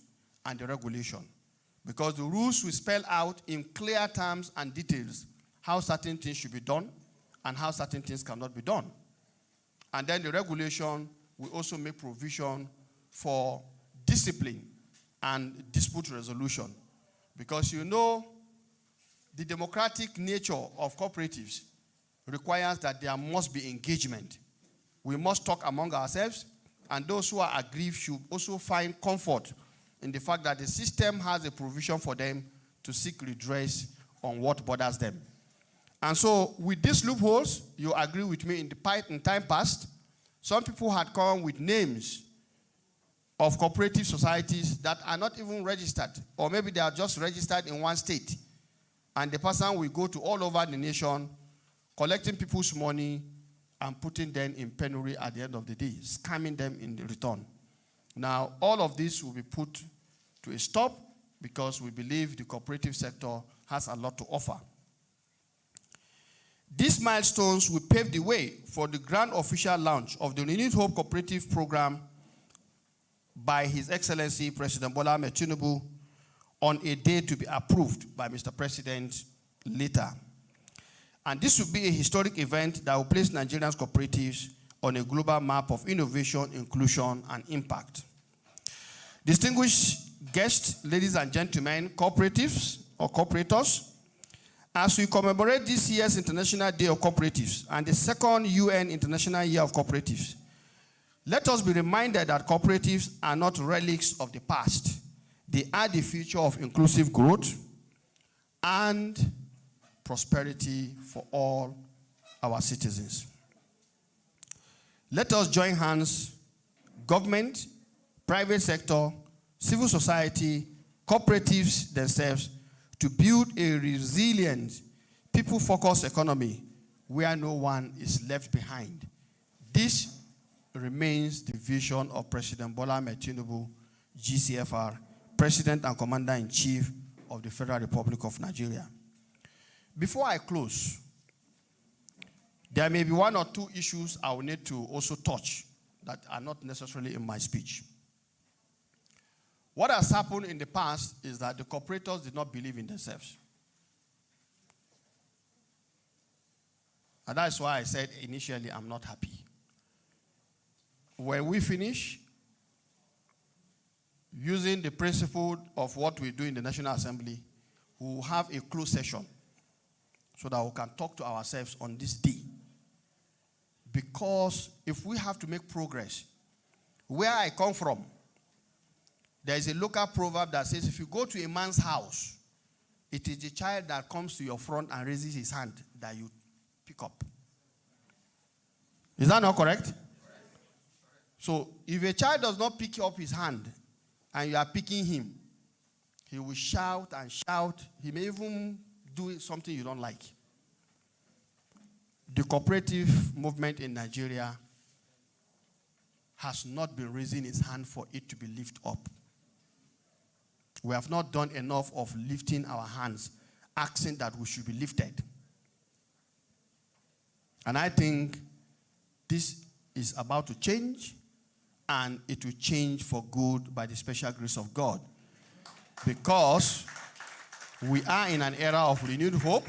Speaker 8: and the regulation, because the rules will spell out in clear terms and details how certain things should be done and how certain things cannot be done. And then the regulation will also make provision for discipline and dispute resolution. Because you know, the democratic nature of cooperatives requires that there must be engagement. We must talk among ourselves, and those who are aggrieved should also find comfort in the fact that the system has a provision for them to seek redress on what bothers them. And so with these loopholes, you agree with me, in time past, some people had come with names of cooperative societies that are not even registered, or maybe they are just registered in one state. And the person will go to all over the nation, collecting people's money and putting them in penury at the end of the day, scamming them in the return. Now, all of this will be put to a stop because we believe the cooperative sector has a lot to offer. These milestones will pave the way for the grand official launch of the Renewed Hope Cooperative Program by His Excellency President Bola Ahmed Tinubu on a day to be approved by Mr. President later. And this will be a historic event that will place Nigerian cooperatives on a global map of innovation, inclusion, and impact. Distinguished guests, ladies and gentlemen, cooperatives or cooperators, As we commemorate this year's International Day of Cooperatives and the second UN International Year of Cooperatives, let us be reminded that cooperatives are not relics of the past. They are the future of inclusive growth and prosperity for all our citizens. Let us join hands, government, private sector, civil society, cooperatives themselves, to build a resilient, people-focused economy where no one is left behind. This remains the vision of President Bola Ahmed Tinubu, GCFR, President and Commander-in-Chief of the Federal Republic of Nigeria. Before I close, there may be one or two issues I will need to also touch that are not necessarily in my speech. What has happened in the past is that the cooperators did not believe in themselves. And that's why I said initially I'm not happy. When we finish using the principle of what we do in the National Assembly, we will have a closed session so that we can talk to ourselves on this day. Because if we have to make progress, where I come from, there is a local proverb that says, if you go to a man's house, it is the child that comes to your front and raises his hand that you pick up. Is that not correct? So if a child does not pick up his hand and you are picking him, he will shout and shout. He may even do something you don't like. The cooperative movement in Nigeria has not been raising its hand for it to be lifted up. We have not done enough of lifting our hands, asking that we should be lifted. And I think this is about to change, and it will change for good by the special grace of God. Because we are in an era of renewed hope,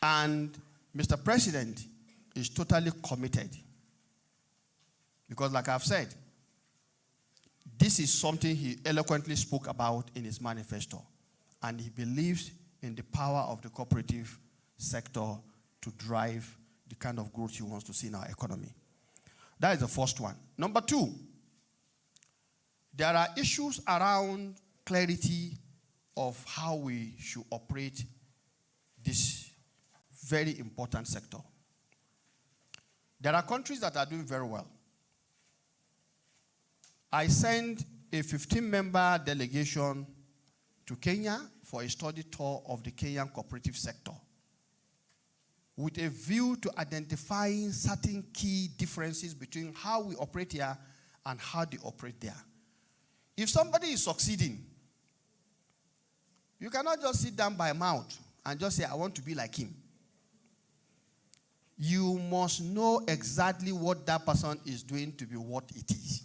Speaker 8: and Mr. President is totally committed. Because like I've said, this is something he eloquently spoke about in his manifesto. And he believes in the power of the cooperative sector to drive the kind of growth he wants to see in our economy. That is the first one. Number two, there are issues around clarity of how we should operate this very important sector. There are countries that are doing very well. I sent a 15-member delegation to Kenya for a study tour of the Kenyan cooperative sector with a view to identifying certain key differences between how we operate here and how they operate there. If somebody is succeeding, you cannot just sit down by mouth and just say, I want to be like him. You must know exactly what that person is doing to be what it is.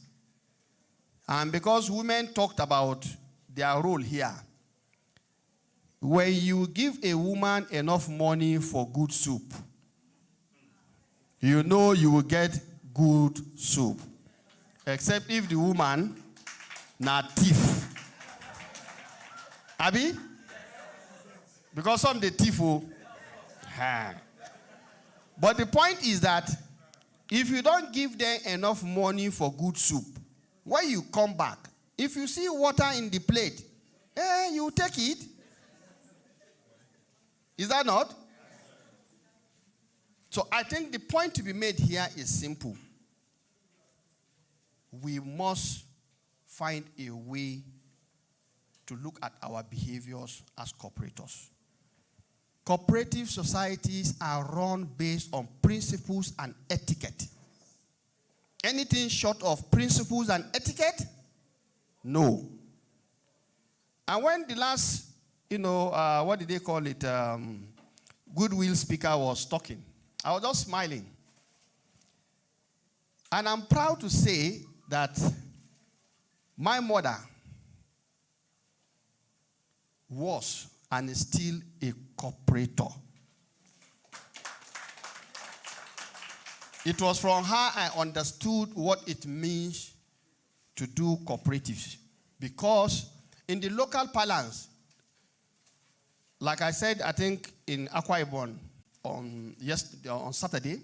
Speaker 8: And because women talked about their role here, when you give a woman enough money for good soup, you know you will get good soup. Except if the woman na thief. Abi? Because some the thief. But the point is that if you don't give them enough money for good soup, when you come back, if you see water in the plate, you take it. Is that not? So I think the point to be made here is simple. We must find a way to look at our behaviors as cooperators. Cooperative societies are run based on principles and etiquette. Anything short of principles and etiquette? No. And when the last, what did they call it? Goodwill speaker was talking, I was just smiling. And I'm proud to say that my mother was and is still a cooperator. It was from her I understood what it means to do cooperatives. Because in the local parlance, like I said, I think in Akwa Ibom on Saturday,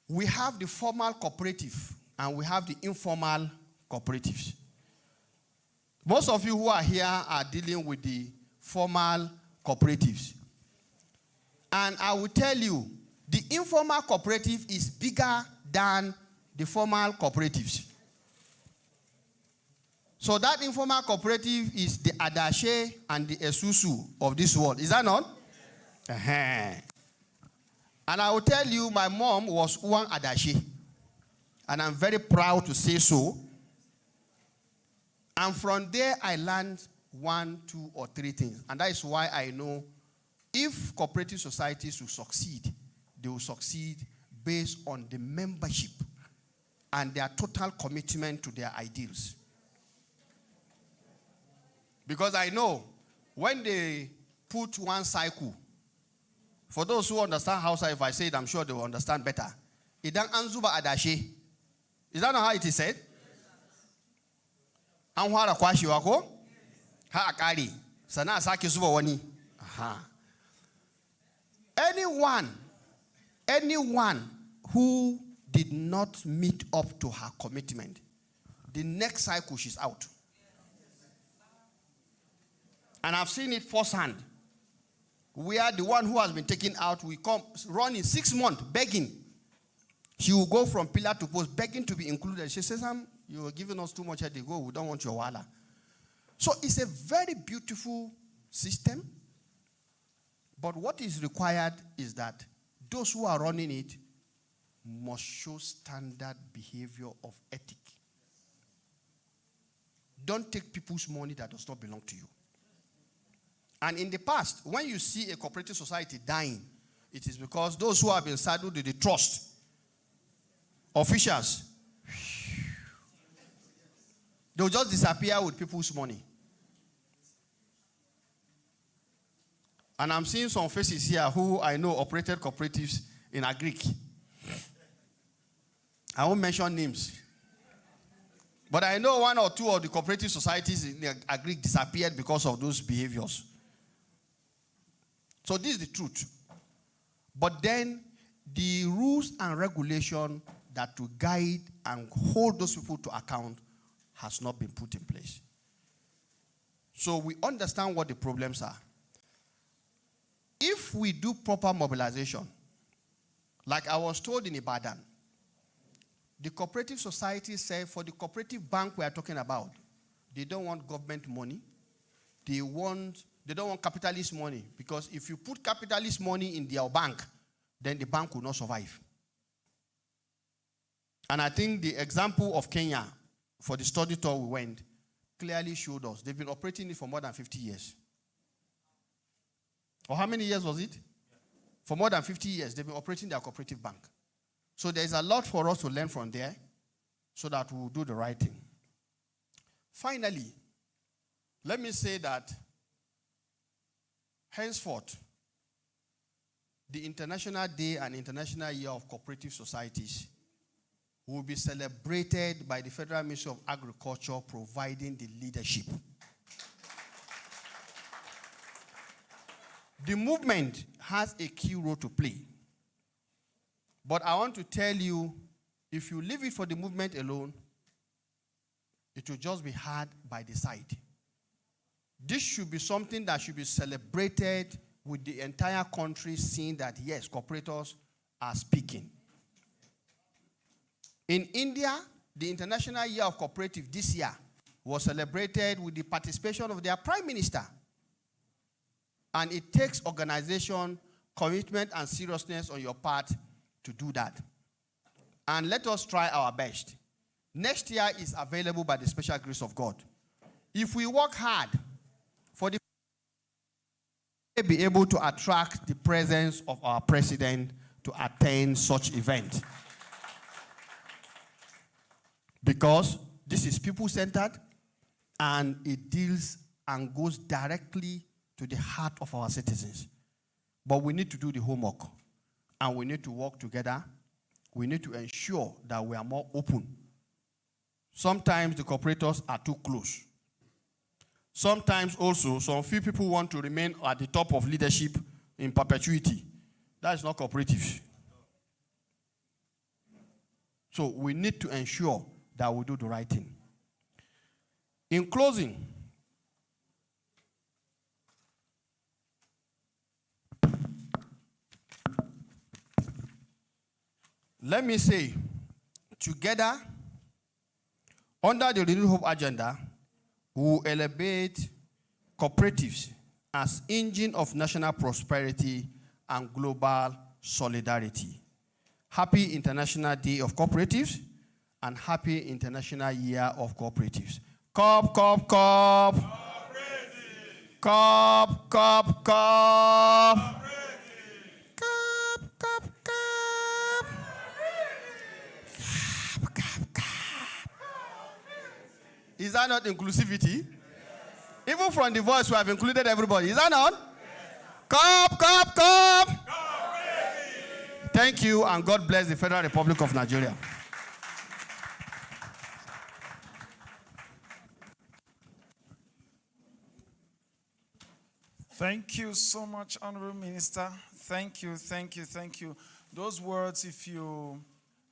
Speaker 8: we have the formal cooperative and we have the informal cooperatives. Most of you who are here are dealing with the formal cooperatives. And I will tell you, the informal cooperative is bigger than the formal cooperatives. So that informal cooperative is the Adashe and the Esusu of this world. Is that not? Uh-huh. And I will tell you, my mom was one Adashe. And I'm very proud to say so. And from there, I learned 1, 2, or 3 things. And that is why I know if cooperative societies will succeed, they will succeed based on the membership and their total commitment to their ideals. Because I know when they put one cycle, for those who understand Hausa, if I say it, I'm sure they will understand better. Idan anzuba adashe. Is that not how it is said? Anwara kwashi wako? Ha akari. Sana asake zuba wani. Aha. Anyone who did not meet up to her commitment, the next cycle she's out. And I've seen it firsthand. We are the one who has been taken out. We come running 6 months, begging. She will go from pillar to post, begging to be included. She says, you are giving us too much headache. Go, we don't want your wala. So it's a very beautiful system. But what is required is that those who are running it must show standard behavior of ethic. Don't take people's money that does not belong to you. And in the past, when you see a cooperative society dying, it is because those who have been saddled with the trust officials, they'll just disappear with people's money. And I'm seeing some faces here who I know operated cooperatives in Agric. I won't mention names. But I know 1 or 2 of the cooperative societies in Agric disappeared because of those behaviors. So this is the truth. But then the rules and regulation that to guide and hold those people to account has not been put in place. So we understand what the problems are. If we do proper mobilization, like I was told in Ibadan, the cooperative society said for the cooperative bank we are talking about, they don't want government money. They don't want capitalist money, because if you put capitalist money in their bank, then the bank will not survive. And I think the example of Kenya for the study tour we went clearly showed us. They've been operating it for more than 50 years. Or how many years was it? For more than 50 years, they've been operating their cooperative bank. So there's a lot for us to learn from there so that we'll do the right thing. Finally, let me say that henceforth, the International Day and International Year of Cooperative Societies will be celebrated by the Federal Ministry of Agriculture providing the leadership. The movement has a key role to play. But I want to tell you, if you leave it for the movement alone, it will just be hard by the side. This should be something that should be celebrated with the entire country seeing that, yes, cooperators are speaking. In India, the International Year of Cooperative this year was celebrated with the participation of their Prime Minister. And it takes organization, commitment, and seriousness on your part to do that. And let us try our best. Next year is available by the special grace of God. If we work hard for the be able to attract the presence of our president to attend such event. Because this is people-centered and it deals and goes directly to the heart of our citizens. But we need to do the homework and we need to work together. We need to ensure that we are more open. Sometimes the cooperators are too close. Sometimes also, some few people want to remain at the top of leadership in perpetuity. That is not cooperative. So we need to ensure that we do the right thing. In closing, let me say, together, under the Renewed Hope agenda, we will elevate cooperatives as engine of national prosperity and global solidarity. Happy International Day of Cooperatives and Happy International Year of Cooperatives. Cop, cop, cop. Cop, cop, cop. Cop, cop, cop. Is that not inclusivity? Yes. Even from the voice, we have included everybody. Is that not? Yes. Cop, cop, cop. Thank you, and God bless the Federal Republic of Nigeria.
Speaker 4: Thank you so much, Honorable Minister. Thank you, thank you, thank you. Those words, if you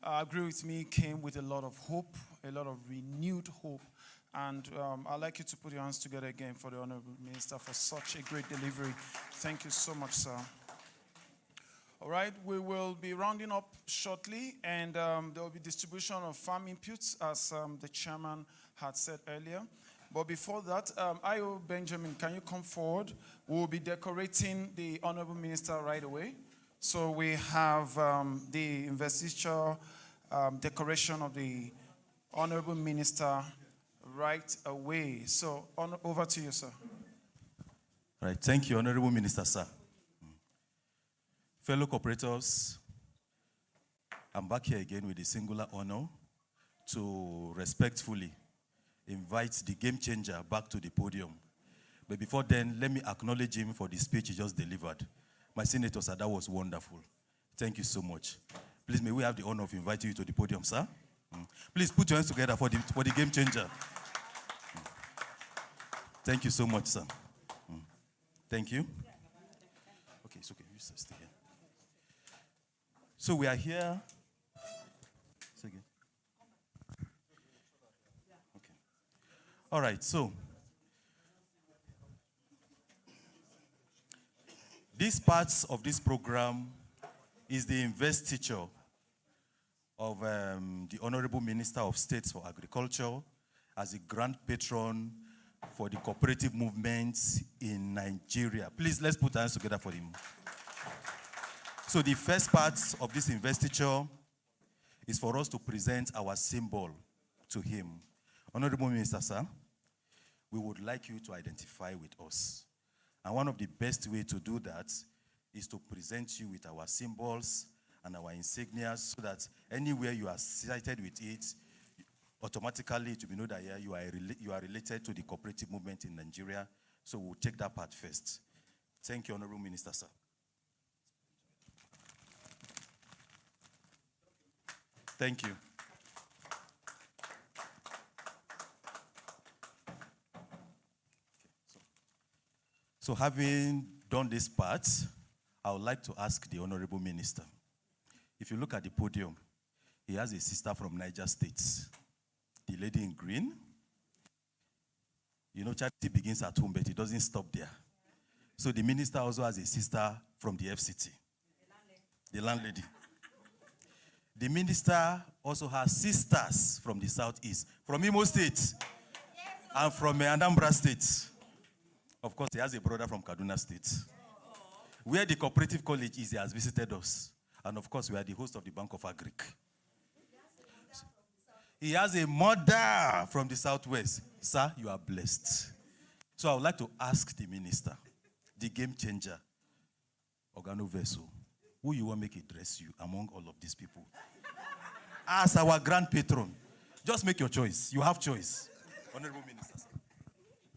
Speaker 4: agree with me, came with a lot of hope, a lot of renewed hope. And I'd like you to put your hands together again for the Honorable Minister for such a great delivery. Thank you so much, sir. All right, we will be rounding up shortly, and there will be distribution of farm inputs, as the chairman had said earlier. But before that, I.O. Benjamin, can you come forward? We'll be decorating the Honorable Minister right away. So we have the investiture decoration of the Honorable Minister right away. So over to you, sir.
Speaker 3: All right, thank you, Honorable Minister, sir. Fellow cooperators, I'm back here again with a singular honor to respectfully invite the game changer back to the podium. But before then, let me acknowledge him for the speech he just delivered. My senator, sir, that was wonderful. Thank you so much. Please, may we have the honor of inviting you to the podium, sir? Please put your hands together for the game changer. Thank you so much, sir. Thank you. Okay, it's okay. You stay here. So we are here. Say again. Okay. All right, so this part of this program is the investiture of the Honorable Minister of State for Agriculture as a grand patron for the cooperative movement in Nigeria. Please, let's put our hands together for him. So the first part of this investiture is for us to present our symbol to him. Honorable Minister, sir, we would like you to identify with us. And one of the best ways to do that is to present you with our symbols and our insignias so that anywhere you are cited with it, automatically it will be known that yeah, you are related to the cooperative movement in Nigeria. So we'll take that part first. Thank you, Honorable Minister, sir. Thank you. So having done this part, I would like to ask the Honorable Minister. If you look at the podium, he has a sister from Niger State, the lady in green. You know, charity begins at home, but it doesn't stop there. So the minister also has a sister from the FCT, the landlady. The minister also has sisters from the southeast, from Imo State, and from Anambra State. Of course, he has a brother from Kaduna State. Where the cooperative college is, he has visited us. And of course, we are the host of the Bank of Agric. He has a mother from the southwest. Sir, you are blessed. So I would like to ask the minister, the game changer, Organo Veso, who you want to make address you among all of these people? As our grand patron, just make your choice. You have choice. Honorable Minister.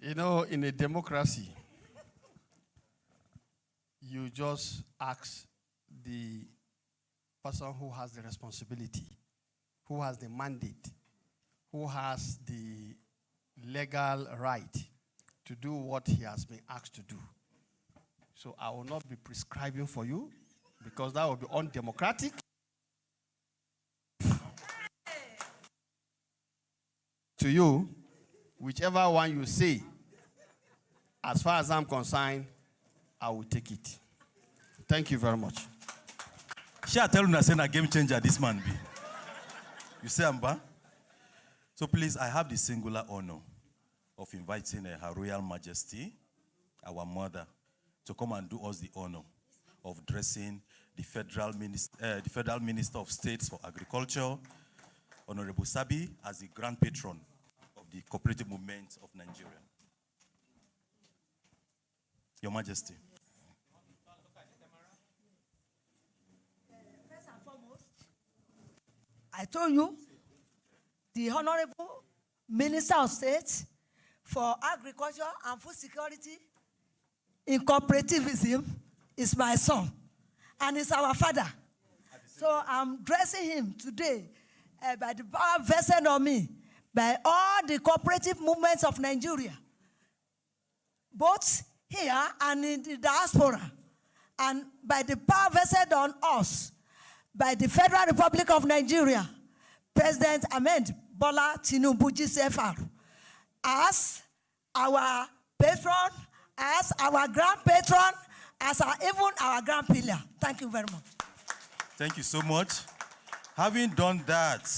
Speaker 8: You know, in a democracy, you just ask the person who has the responsibility, who has the mandate, who has the legal right to do what he has been asked to do. So I will not be prescribing for you because that will be undemocratic. To you, whichever one you say, as far as I'm concerned, I will take it. Thank you very much.
Speaker 3: Shall I tell you, a game changer this man be? You say, Amba? So please, I have the singular honor of inviting Her Royal Majesty, our mother, to come and do us the honor of dressing the Federal Minister of State for Agriculture, Honorable Sabi, as the Grand Patron of the cooperative movement of Nigeria. Your Majesty.
Speaker 5: First and foremost, I told you, the Honorable Minister of State for Agriculture and Food Security in cooperativism is my son, and is our father. So I'm dressing him today by the power vested on me by all the cooperative movements of Nigeria, both here and in the diaspora, and by the power vested on us by the Federal Republic of Nigeria, President Ahmed Bola Tinubu GCFR, as our patron, as our grand patron, as even our grand pillar. Thank you very much.
Speaker 3: Thank you so much. Having done that,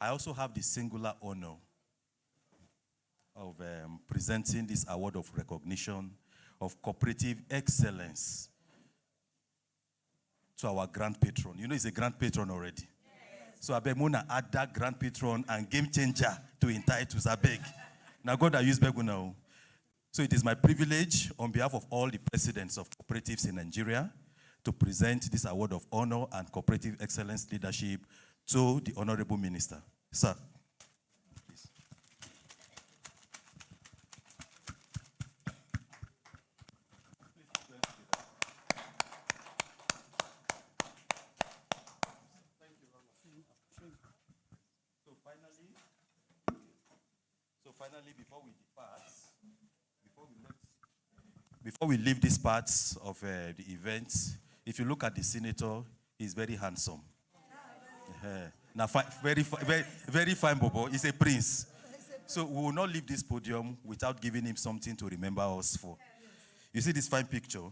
Speaker 3: I also have the singular honor of presenting this award of recognition of cooperative excellence to our grand patron. You know he's a grand patron already. Yes. So I Mona add that grand patron and game changer to entitle Zabeg. Now God I use Begu now. So it is my privilege on behalf of all the presidents of cooperatives in Nigeria to present this award of honor and cooperative excellence leadership to the Honorable Minister. Sir. Please. So finally, before we depart, before we leave this part of the event, if you look at the senator, he's very handsome. Now, very fine, Bobo. He's a prince. So we will not leave this podium without giving him something to remember us for. You see this fine picture?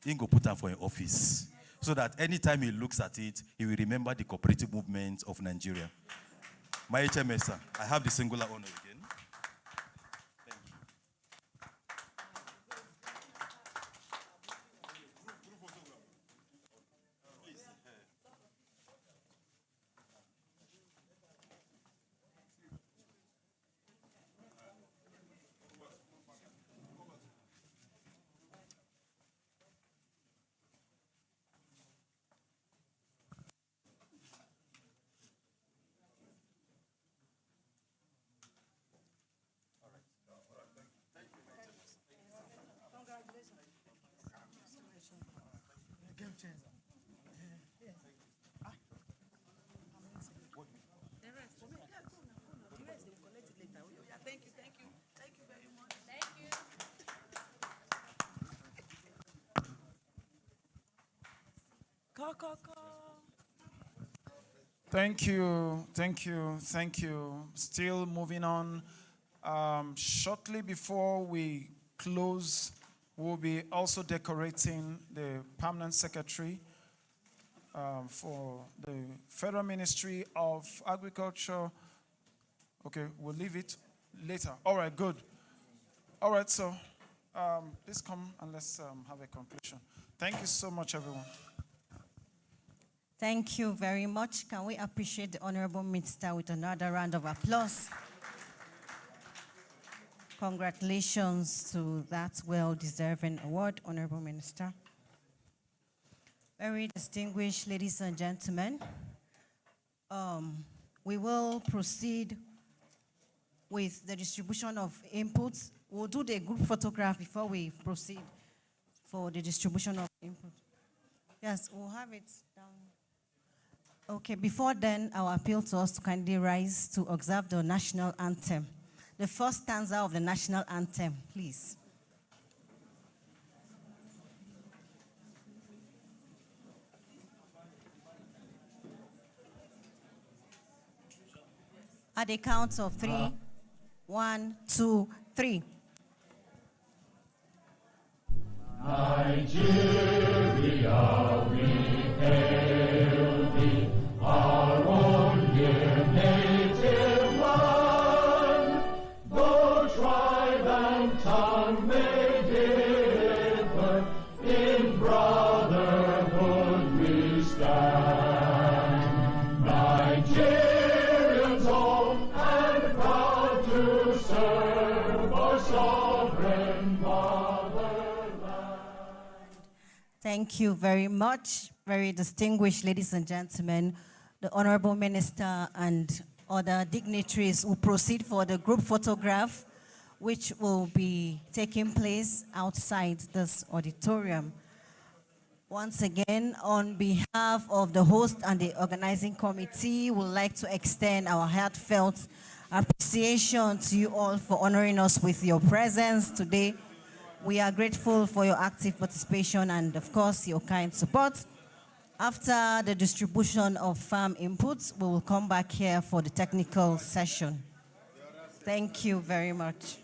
Speaker 3: He can go put him for an office, so that anytime he looks at it, he will remember the cooperative movement of Nigeria. My HMS, sir, I have the singular honor again. Thank you.
Speaker 5: Game changer. Thank you very much. Thank you.
Speaker 4: Thank you. Still moving on. Shortly before we close, we'll be also decorating the permanent secretary for the Federal Ministry of Agriculture. Okay, we'll leave it later. All right, good. All right, so please come and let's have a conclusion. Thank you so much, everyone.
Speaker 2: Thank you very much. Can we appreciate the Honorable Minister with another round of applause? Congratulations to that well-deserving award, Honorable Minister. Very distinguished ladies and gentlemen, we will proceed with the distribution of inputs. We'll do the group photograph before we proceed for the distribution of input. Yes, we'll have it down. Okay, before then, I'll appeal to us to kindly rise to observe the national anthem. the first stanza of the national anthem, please. At the count of 3, 1, 2, 3.
Speaker 9: Nigeria, we hail thee, our own dear native land. Though tribe and tongue may differ, in brotherhood we stand. Nigerians old and proud to serve our sovereign motherland.
Speaker 2: Thank you very much. Very distinguished ladies and gentlemen, the Honorable Minister and other dignitaries will proceed for the group photograph, which will be taking place outside this auditorium. Once again, on behalf of the host and the organizing committee, we would like to extend our heartfelt appreciation to you all for honoring us with your presence today. We are grateful for your active participation and, of course, your kind support. After the distribution of farm inputs, we will come back here for the technical session. Thank you very much.